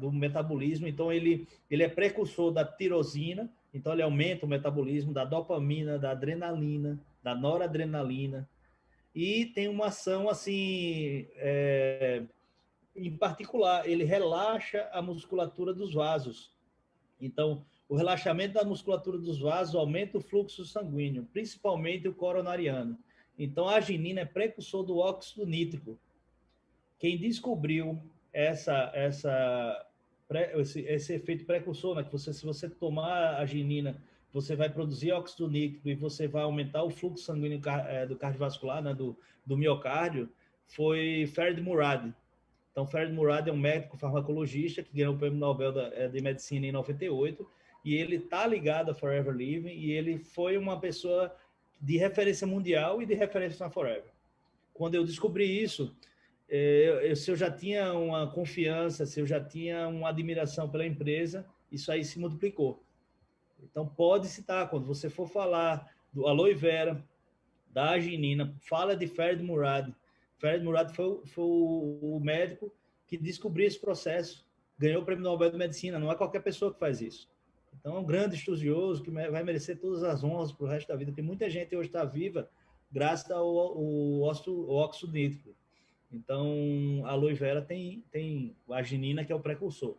do metabolismo, então ele é precursor da tirosina, então ele aumenta o metabolismo da dopamina, da adrenalina, da noradrenalina, e tem uma ação assim, em particular, ele relaxa a musculatura dos vasos. Então, o relaxamento da musculatura dos vasos aumenta o fluxo sanguíneo, principalmente o coronariano. Então, a arginina é precursor do óxido nítrico. Quem descobriu esse efeito precursor, né, que se você tomar a arginina, você vai produzir óxido nítrico e você vai aumentar o fluxo sanguíneo do cardiovascular, né, do miocárdio, foi Ferd Murad. Então, Ferd Murad é um médico farmacologista que ganhou o prêmio Nobel de Medicina em 98, e ele está ligado a Forever Living, e ele foi uma pessoa de referência mundial e de referência na Forever. Quando eu descobri isso, se eu já tinha uma confiança, se eu já tinha uma admiração pela empresa, isso aí se multiplicou. Então, pode citar, quando você for falar do aloe vera, da arginina, fala de Ferd Murad. Ferd Murad foi o médico que descobriu esse processo, ganhou o prêmio Nobel de Medicina, não é qualquer pessoa que faz isso. Então, é um grande estudioso que vai merecer todas as honras para o resto da vida, porque muita gente hoje está viva graças ao óxido nítrico. Então, a aloe vera tem a arginina, que é o precursor.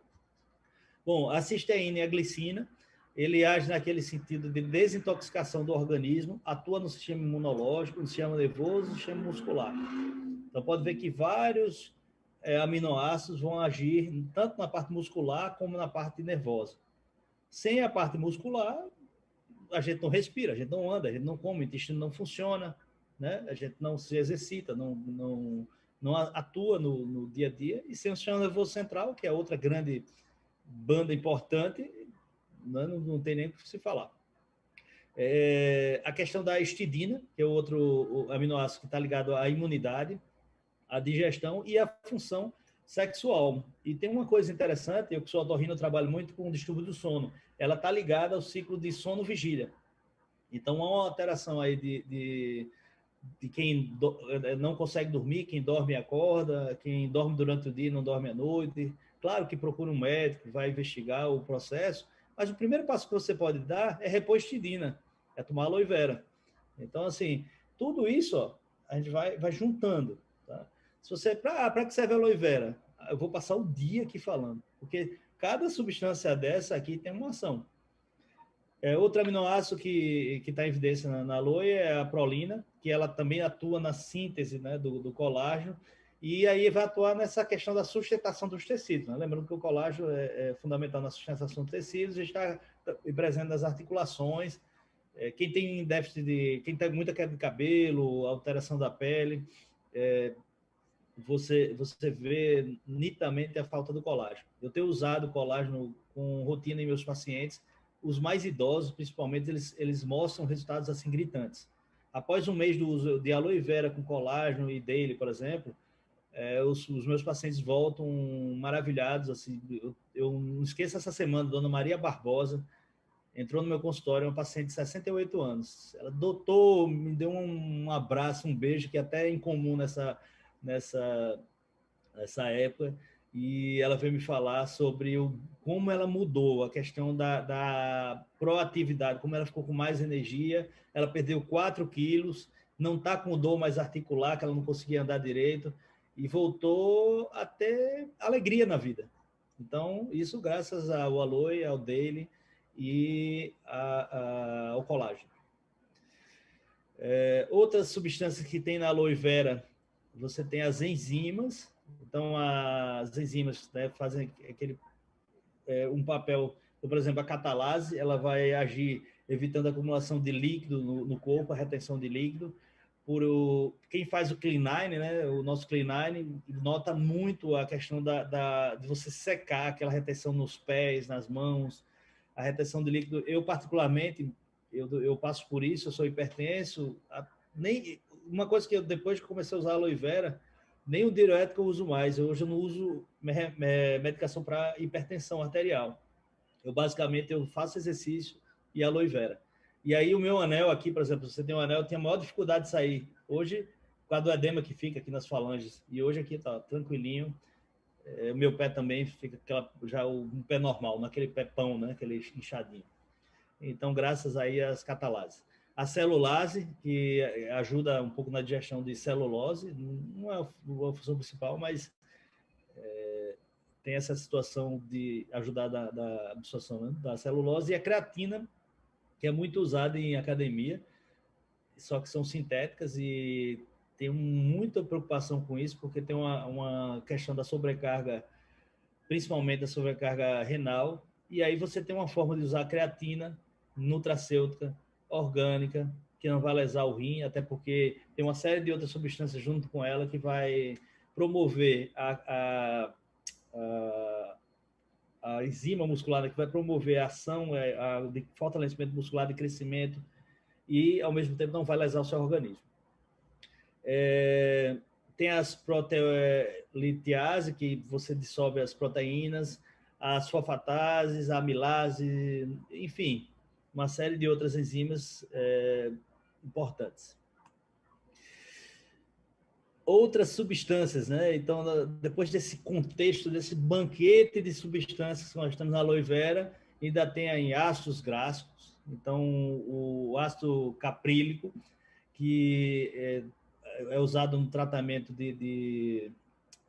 Bom, a cisteína e a glicina, ele age naquele sentido de desintoxicação do organismo, atua no sistema imunológico, no sistema nervoso, no sistema muscular. Então, pode ver que vários aminoácidos vão agir tanto na parte muscular como na parte nervosa. Sem a parte muscular, a gente não respira, a gente não anda, a gente não come, o intestino não funciona, né? A gente não se exercita, não atua no dia a dia. E sem o sistema nervoso central, que é outra grande banda importante, não tem nem o que se falar. A questão da histidina, que é outro aminoácido que está ligado à imunidade, à digestão e à função sexual. E tem uma coisa interessante, eu que sou otorrino, trabalho muito com o distúrbio do sono. Ela está ligada ao ciclo de sono-vigília. Então, há uma alteração aí de quem não consegue dormir, quem dorme e acorda, quem dorme durante o dia e não dorme à noite. Claro que procura um médico, vai investigar o processo, mas o primeiro passo que você pode dar é repor histidina, é tomar aloe vera. Então, assim, tudo isso, ó, a gente vai juntando. Tá? Se você, para que serve a aloe vera? Eu vou passar o dia aqui falando, porque cada substância dessa aqui tem uma ação. Outro aminoácido que está em evidência na aloe é a prolina, que ela também atua na síntese, né, do colágeno, e aí vai atuar nessa questão da sustentação dos tecidos. Né? Lembrando que o colágeno é fundamental na sustentação dos tecidos, está presente nas articulações. Quem tem déficit quem tem muita queda de cabelo, alteração da pele, você vê nitidamente a falta do colágeno. Eu tenho usado colágeno com rotina em meus pacientes. Os mais idosos, principalmente, eles mostram resultados assim gritantes. Após um mês do uso de aloe vera com colágeno e daily, por exemplo, os meus pacientes voltam maravilhados. Assim, eu não esqueço essa semana, Dona Maria Barbosa entrou no meu consultório, uma paciente de 68 anos. Ela, doutor, me deu um abraço, um beijo, que até é incomum nessa época, e ela veio me falar sobre como ela mudou, a questão da proatividade, como ela ficou com mais energia, ela perdeu 4 quilos, não está com dor mais articular, que ela não conseguia andar direito, e voltou a ter alegria na vida. Então, isso graças ao aloe, ao daily e ao colágeno. Outras substâncias que tem na aloe vera, você tem as enzimas. Então, as enzimas, né, fazem um papel, por exemplo, a catalase, ela vai agir evitando a acumulação de líquido no corpo, a retenção de líquido. Quem faz o Clean9, né, o nosso Clean9, nota muito a questão de você secar aquela retenção nos pés, nas mãos, a retenção de líquido. Eu, particularmente, eu passo por isso, eu sou hipertenso. Uma coisa que depois que comecei a usar aloe vera, nem o diurético eu uso mais. Hoje eu não uso medicação para hipertensão arterial. Basicamente, eu faço exercício e aloe vera. E aí o meu anel aqui, por exemplo, você tem um anel, eu tenho a maior dificuldade de sair. Hoje, por causa do edema que fica aqui nas falanges. E hoje aqui tá tranquilinho. O meu pé também fica já um pé normal, naquele pé pão, né? Aquele inchadinho. Então, graças aí às catalases. A celulase, que ajuda um pouco na digestão de celulose, não é a função principal, mas tem essa situação de ajudar da absorção, né, da celulose. E a creatina, que é muito usada em academia, só que são sintéticas e tem muita preocupação com isso, porque tem uma questão da sobrecarga, principalmente da sobrecarga renal, e aí você tem uma forma de usar a creatina nutracêutica, orgânica, que não vai lesar o rim, até porque tem uma série de outras substâncias junto com ela que vai promover a enzima muscular, que vai promover a ação de fortalecimento muscular, de crescimento, e, ao mesmo tempo, não vai lesar o seu organismo. Tem as proteolitiase, que você dissolve as proteínas, as fosfatases, a amilase, enfim, uma série de outras enzimas importantes. Outras substâncias, né? Então, depois desse contexto, desse banquete de substâncias que nós temos na aloe vera, ainda tem aí ácidos graxos. Então, o ácido caprílico, que é usado no tratamento de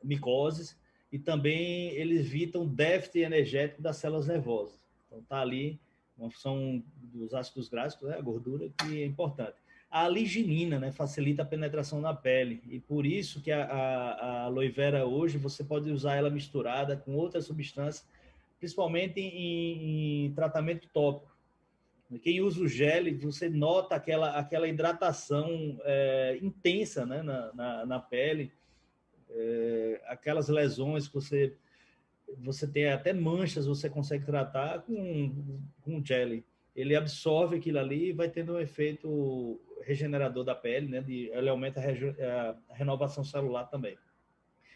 micoses, e também eles evitam déficit energético das células nervosas. Então, está ali uma função dos ácidos graxos, né? A gordura, que é importante. A liginina, né, facilita a penetração na pele, e por isso que a aloe vera hoje você pode usar ela misturada com outras substâncias, principalmente em tratamento tópico. Quem usa o gel, você nota aquela hidratação intensa, né, na pele, aquelas lesões que você tem até manchas, você consegue tratar com gel. Ele absorve aquilo ali e vai tendo um efeito regenerador da pele, né? Ele aumenta a renovação celular também.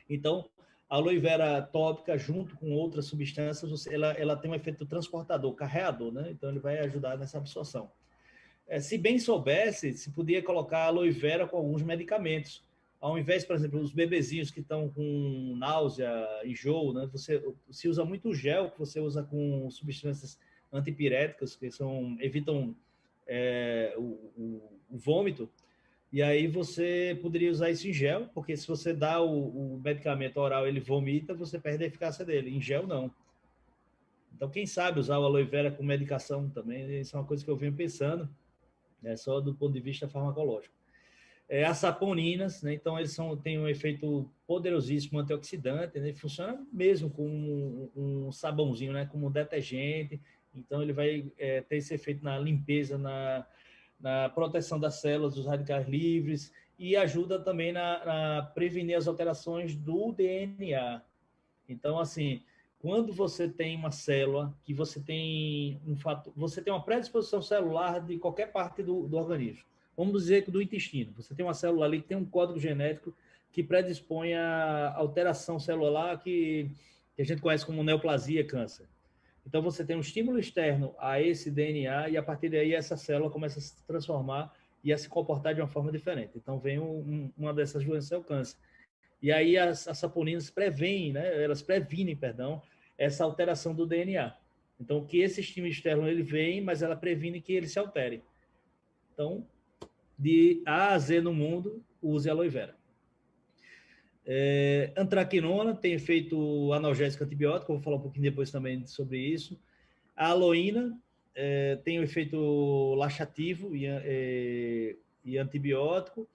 Então, a aloe vera tópica, junto com outras substâncias, ela tem um efeito transportador, carreador, né? Então, ele vai ajudar nessa absorção. Se bem soubesse, se podia colocar aloe vera com alguns medicamentos. Ao invés, por exemplo, os bebezinhos que estão com náusea, enjoo, né? Se usa muito gel, que você usa com substâncias antipiréticas, que evitam o vômito, e aí você poderia usar isso em gel, porque se você dá o medicamento oral, ele vomita, você perde a eficácia dele. Em gel, não. Então, quem sabe usar o aloe vera com medicação também, isso é uma coisa que eu venho pensando, só do ponto de vista farmacológico. As saponinas, né? Então, eles têm um efeito poderosíssimo antioxidante, né? Funciona mesmo como um sabãozinho, né? Como um detergente. Então, ele vai ter esse efeito na limpeza, na proteção das células, dos radicais livres, e ajuda também na prevenir as alterações do DNA. Então, assim, quando você tem uma célula que você tem você tem uma predisposição celular de qualquer parte do organismo. Vamos dizer que do intestino. Você tem uma célula ali que tem um código genético que predispõe a alteração celular que a gente conhece como neoplasia, câncer. Então, você tem um estímulo externo a esse DNA e, a partir daí, essa célula começa a se transformar e a se comportar de uma forma diferente. Então, vem uma dessas doenças, é o câncer. E aí, as saponinas previnem, né? Elas previnem, perdão, essa alteração do DNA. Então, que esse estímulo externo ele vem, mas ela previne que ele se altere. Então, de A a Z no mundo, use aloe vera. Antraquinona tem efeito analgésico antibiótico, eu vou falar um pouquinho depois também sobre isso. A aloína tem o efeito laxativo e antibiótico.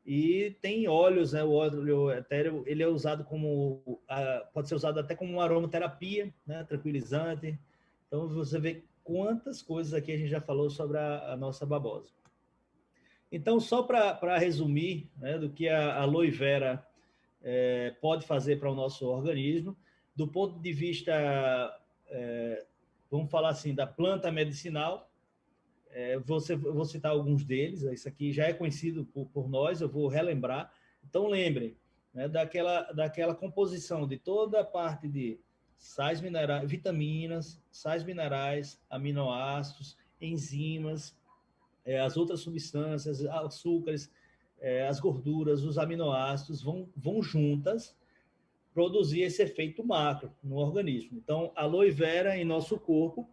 E tem óleos, né? O óleo etéreo, ele é usado como, pode ser usado até como uma aromaterapia, né? Tranquilizante. Então, você vê quantas coisas aqui a gente já falou sobre a nossa babosa. Então, só para resumir, né, do que a aloe vera pode fazer para o nosso organismo, do ponto de vista, vamos falar assim, da planta medicinal, vou citar alguns deles, isso aqui já é conhecido por nós, eu vou relembrar. Então, lembrem, né, daquela composição de toda a parte de sais minerais, vitaminas, sais minerais, aminoácidos, enzimas, as outras substâncias, açúcares, as gorduras, os aminoácidos vão juntas produzir esse efeito macro no organismo. Então, a aloe vera em nosso corpo,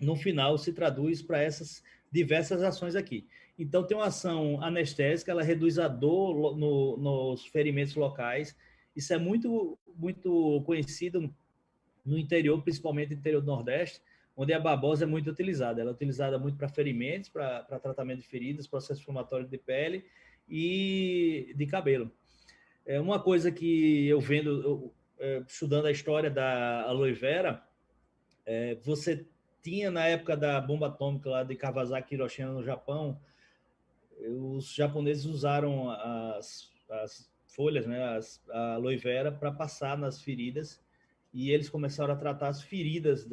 no final, se traduz para essas diversas ações aqui. Então, tem uma ação anestésica, ela reduz a dor nos ferimentos locais. Isso é muito, muito conhecido no interior, principalmente no interior do Nordeste, onde a babosa é muito utilizada. Ela é utilizada muito para ferimentos, para tratamento de feridas, processo inflamatório de pele e de cabelo. Uma coisa que eu vendo, estudando a história da aloe vera, você tinha na época da bomba atômica lá de Kawasaki, Hiroshima, no Japão, os japoneses usaram as folhas, né, a aloe vera, para passar nas feridas, e eles começaram a tratar as feridas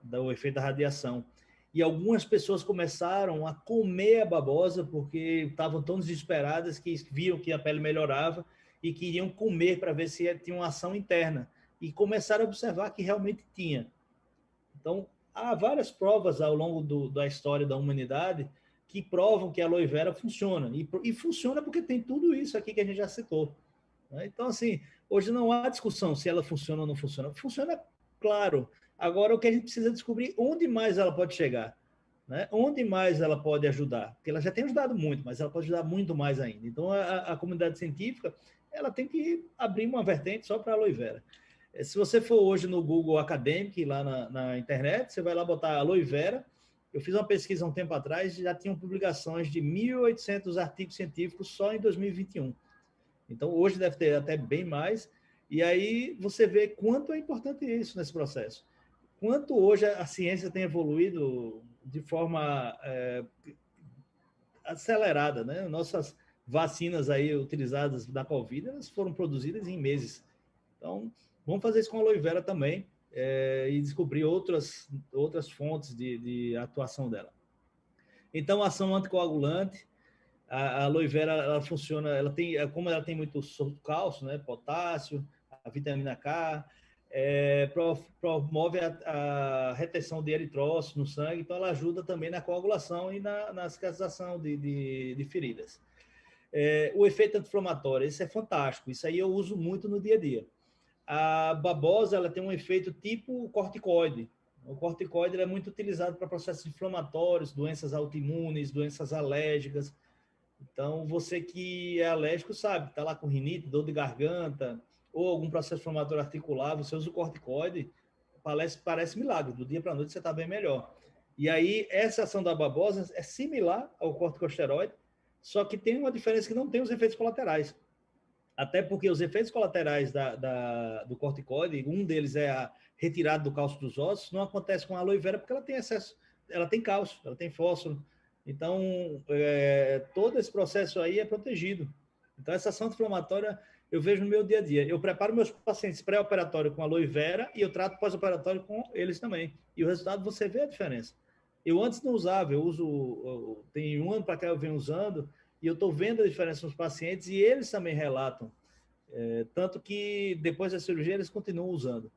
do efeito da radiação. E algumas pessoas começaram a comer a babosa porque estavam tão desesperadas que viam que a pele melhorava e queriam comer para ver se tinha uma ação interna. E começaram a observar que realmente tinha. Então, há várias provas ao longo da história da humanidade que provam que a aloe vera funciona. E funciona porque tem tudo isso aqui que a gente já citou. Então, assim, hoje não há discussão se ela funciona ou não funciona. Funciona, claro. Agora, o que a gente precisa descobrir onde mais ela pode chegar, né? Onde mais ela pode ajudar. Porque ela já tem ajudado muito, mas ela pode ajudar muito mais ainda. Então, a comunidade científica ela tem que abrir uma vertente só para a aloe vera. Se você for hoje no Google Academic, lá na internet, você vai lá botar aloe vera. Eu fiz uma pesquisa há um tempo atrás e já tinham publicações de 1.800 artigos científicos só em 2021. Então, hoje deve ter até bem mais. E aí você vê quanto é importante isso nesse processo. Quanto hoje a ciência tem evoluído de forma acelerada, né? Nossas vacinas aí utilizadas da Covid, elas foram produzidas em meses. Então, vamos fazer isso com a aloe vera também e descobrir outras fontes de atuação dela. Então, ação anticoagulante, a aloe vera ela funciona, como ela tem muito cálcio, né, potássio, a vitamina K, promove a retenção de eritrócitos no sangue, então ela ajuda também na coagulação e na cicatrização de feridas. O efeito anti-inflamatório, isso é fantástico, isso aí eu uso muito no dia a dia. A babosa ela tem um efeito tipo corticoide. O corticoide é muito utilizado para processos inflamatórios, doenças autoimunes, doenças alérgicas. Então, você que é alérgico sabe, está lá com rinite, dor de garganta, ou algum processo inflamatório articular, você usa o corticoide, parece milagre, do dia para a noite você está bem melhor. E aí, essa ação da babosa é similar ao corticosteroide, só que tem uma diferença que não tem os efeitos colaterais. Até porque os efeitos colaterais do corticoide, um deles é a retirada do cálcio dos ossos, não acontece com a aloe vera porque ela tem excesso, ela tem cálcio, ela tem fósforo. Então, todo esse processo aí é protegido. Então, essa ação anti-inflamatória eu vejo no meu dia a dia. Eu preparo meus pacientes pré-operatório com aloe vera e eu trato pós-operatório com eles também. E o resultado, você vê a diferença. Eu antes não usava, tem um ano para cá eu venho usando, e eu estou vendo a diferença nos pacientes e eles também relatam. Tanto que depois da cirurgia eles continuam usando.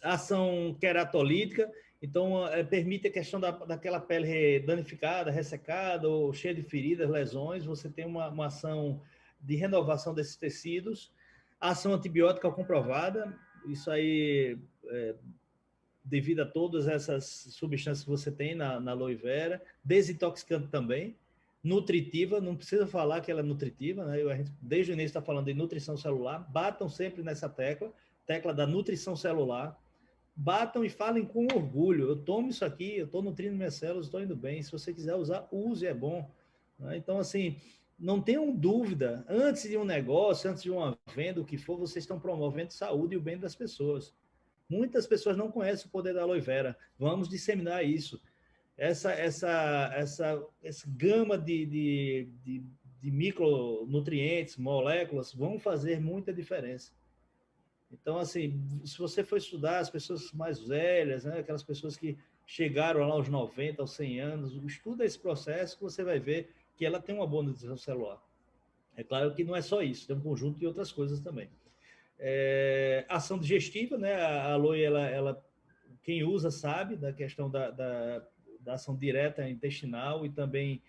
Ação queratolítica, então permite a questão daquela pele danificada, ressecada ou cheia de feridas, lesões, você tem uma ação de renovação desses tecidos. A ação antibiótica comprovada, isso aí devido a todas essas substâncias que você tem na aloe vera, desintoxicante também, nutritiva, não precisa falar que ela é nutritiva, né? A gente, desde o início está falando de nutrição celular, batam sempre nessa tecla da nutrição celular. batam e falem com orgulho. Eu tomo isso aqui, eu estou nutrindo minhas células, estou indo bem. Se você quiser usar, use, é bom. Né? Então, assim, não tenham dúvida, antes de um negócio, antes de uma venda, o que for, vocês estão promovendo saúde e o bem das pessoas. Muitas pessoas não conhecem o poder da aloe vera. Vamos disseminar isso. Essa gama de micronutrientes, moléculas, vão fazer muita diferença. Então, assim, se você for estudar as pessoas mais velhas, né, aquelas pessoas que chegaram lá aos 90, aos 100 anos, estuda esse processo que você vai ver que ela tem uma boa nutrição celular. É claro que não é só isso, tem um conjunto de outras coisas também. Ação digestiva, né? A aloe, quem usa sabe da questão da ação direta intestinal e também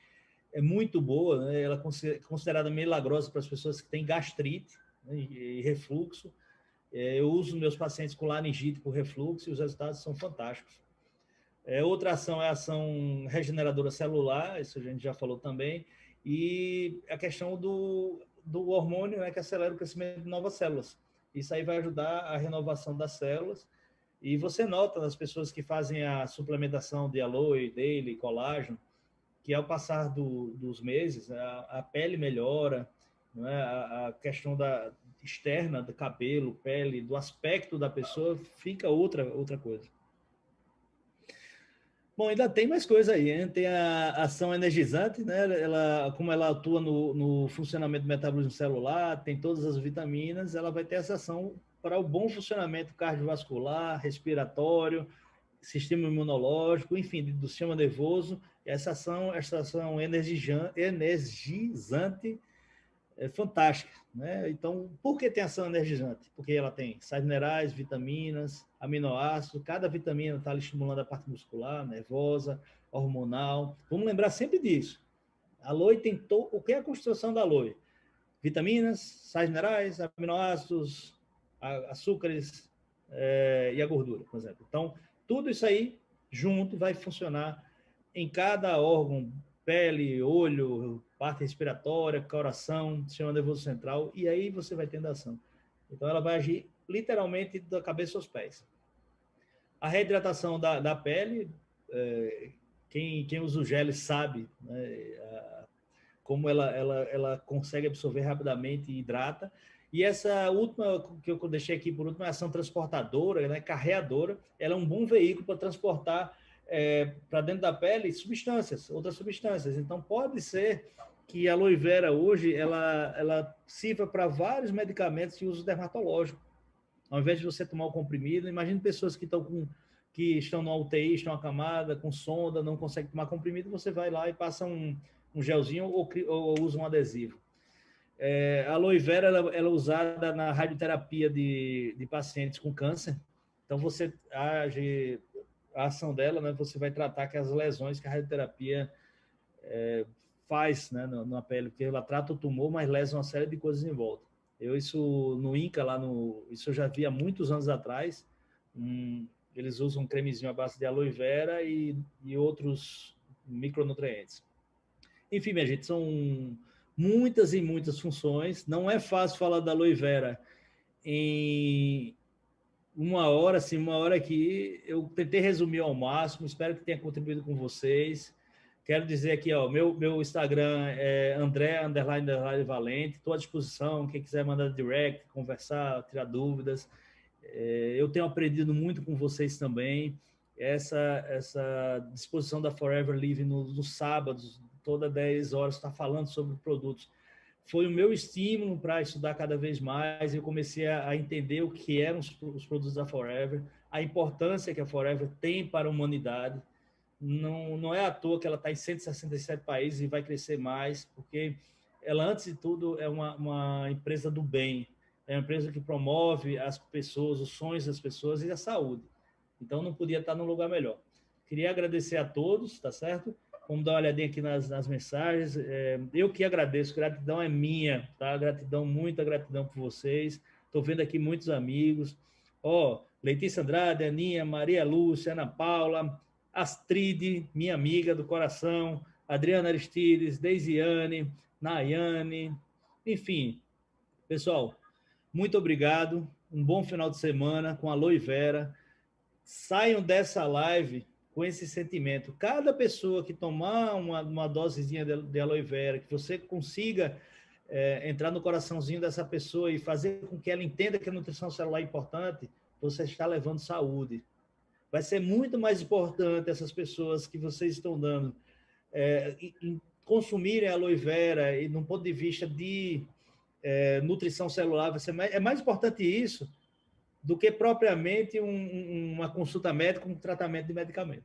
é muito boa, né? Ela é considerada milagrosa para as pessoas que têm gastrite, né, e refluxo. Eu uso meus pacientes com laringite por refluxo e os resultados são fantásticos. Outra ação é a ação regeneradora celular, isso a gente já falou também, e a questão do hormônio, né, que acelera o crescimento de novas células. Isso aí vai ajudar a renovação das células, e você nota nas pessoas que fazem a suplementação de aloe, daily, colágeno, que ao passar dos meses, a pele melhora, né, a questão externa do cabelo, pele, do aspecto da pessoa, fica outra coisa. Bom, ainda tem mais coisa aí, hein? Tem a ação energizante, né? Como ela atua no funcionamento do metabolismo celular, tem todas as vitaminas, ela vai ter essa ação para o bom funcionamento cardiovascular, respiratório, sistema imunológico, enfim, do sistema nervoso. Essa ação energizante é fantástica, né? Então, por que tem ação energizante? Porque ela tem sais minerais, vitaminas, aminoácidos, cada vitamina está estimulando a parte muscular, nervosa, hormonal. Vamos lembrar sempre disso. A aloe tem o que é a construção da aloe? Vitaminas, sais minerais, aminoácidos, açúcares e a gordura, por exemplo. Então, tudo isso aí junto vai funcionar em cada órgão, pele, olho, parte respiratória, coração, sistema nervoso central, e aí você vai tendo ação. Então, ela vai agir literalmente da cabeça aos pés. A reidratação da pele, quem usa o gel sabe, né, como ela consegue absorver rapidamente e hidrata. E essa última, que eu deixei aqui por último, é a ação transportadora, né, carreadora. Ela é um bom veículo para transportar para dentro da pele outras substâncias. Então, pode ser que a aloe vera hoje ela sirva para vários medicamentos de uso dermatológico. Ao invés de você tomar o comprimido, imagine pessoas que estão no UTI, estão acamadas, com sonda, não conseguem tomar comprimido, você vai lá e passa um gelzinho ou usa um adesivo. A aloe vera ela é usada na radioterapia de pacientes com câncer. Então, você age a ação dela, né, você vai tratar aquelas lesões que a radioterapia faz, né, na pele, porque ela trata o tumor, mas lesa uma série de coisas em volta. Isso no INCA, isso eu já vi há muitos anos atrás. Eles usam um cremezinho à base de aloe vera e outros micronutrientes. Enfim, minha gente, são muitas e muitas funções. Não é fácil falar da aloe vera em uma hora, assim, uma hora aqui. Eu tentei resumir ao máximo, espero que tenha contribuído com vocês. Quero dizer aqui, ó, meu Instagram é André_Valente, estou à disposição, quem quiser mandar direct, conversar, tirar dúvidas. Eu tenho aprendido muito com vocês também. Essa disposição da Forever Living nos sábados, toda 10 horas, está falando sobre produtos. Foi o meu estímulo para estudar cada vez mais. Eu comecei a entender o que eram os produtos da Forever, a importância que a Forever tem para a humanidade. Não é à toa que ela está em 167 países e vai crescer mais, porque ela, antes de tudo, é uma empresa do bem. É uma empresa que promove as pessoas, os sonhos das pessoas e a saúde. Então, não podia estar num lugar melhor. Queria agradecer a todos, tá certo? Vamos dar uma olhadinha aqui nas mensagens. Eu que agradeço, gratidão é minha, tá? Gratidão, muita gratidão por vocês. Estou vendo aqui muitos amigos. Letícia Andrade, Aninha, Maria Lúcia, Ana Paula, Astrid, minha amiga do coração, Adriana Aristides, Deisiane, Nayane, enfim. Pessoal, muito obrigado. Um bom final de semana com aloe vera. saiam dessa live com esse sentimento. Cada pessoa que tomar uma dosezinha de aloe vera, que você consiga entrar no coraçãozinho dessa pessoa e fazer com que ela entenda que a nutrição celular é importante, você está levando saúde. Vai ser muito mais importante essas pessoas que vocês estão dando consumirem aloe vera e, num ponto de vista de nutrição celular, é mais importante isso do que propriamente uma consulta médica, um tratamento de medicamento.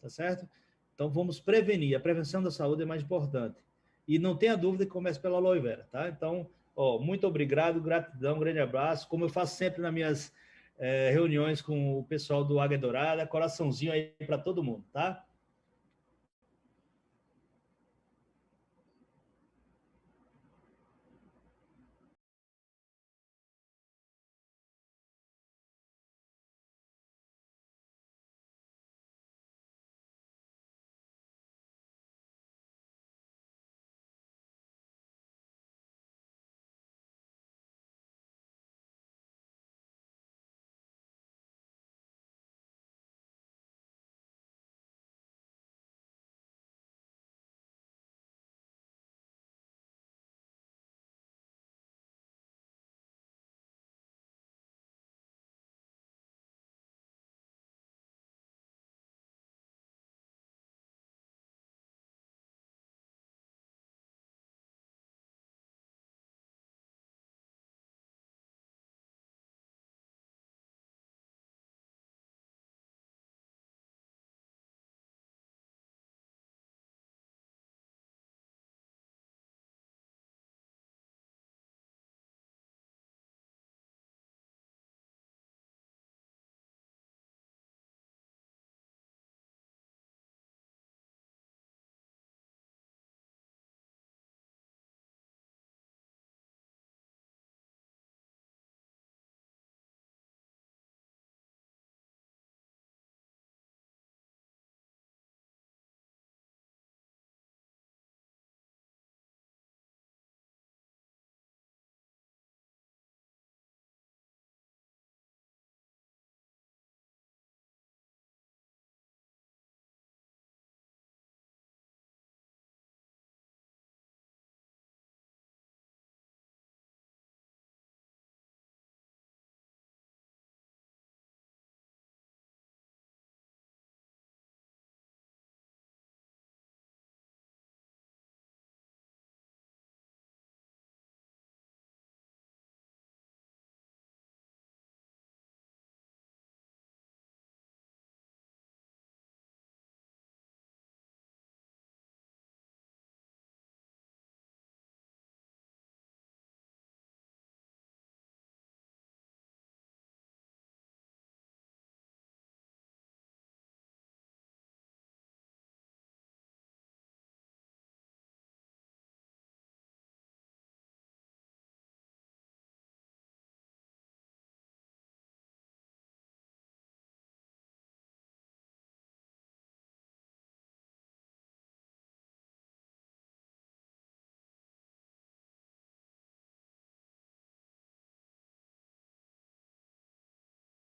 Tá certo? Então, vamos prevenir. A prevenção da saúde é mais importante. E não tenha dúvida que comece pela aloe vera, tá? Então, muito obrigado, gratidão, um grande abraço. Como eu faço sempre nas minhas reuniões com o pessoal do Águia Dourada, coraçãozinho aí para todo mundo, tá?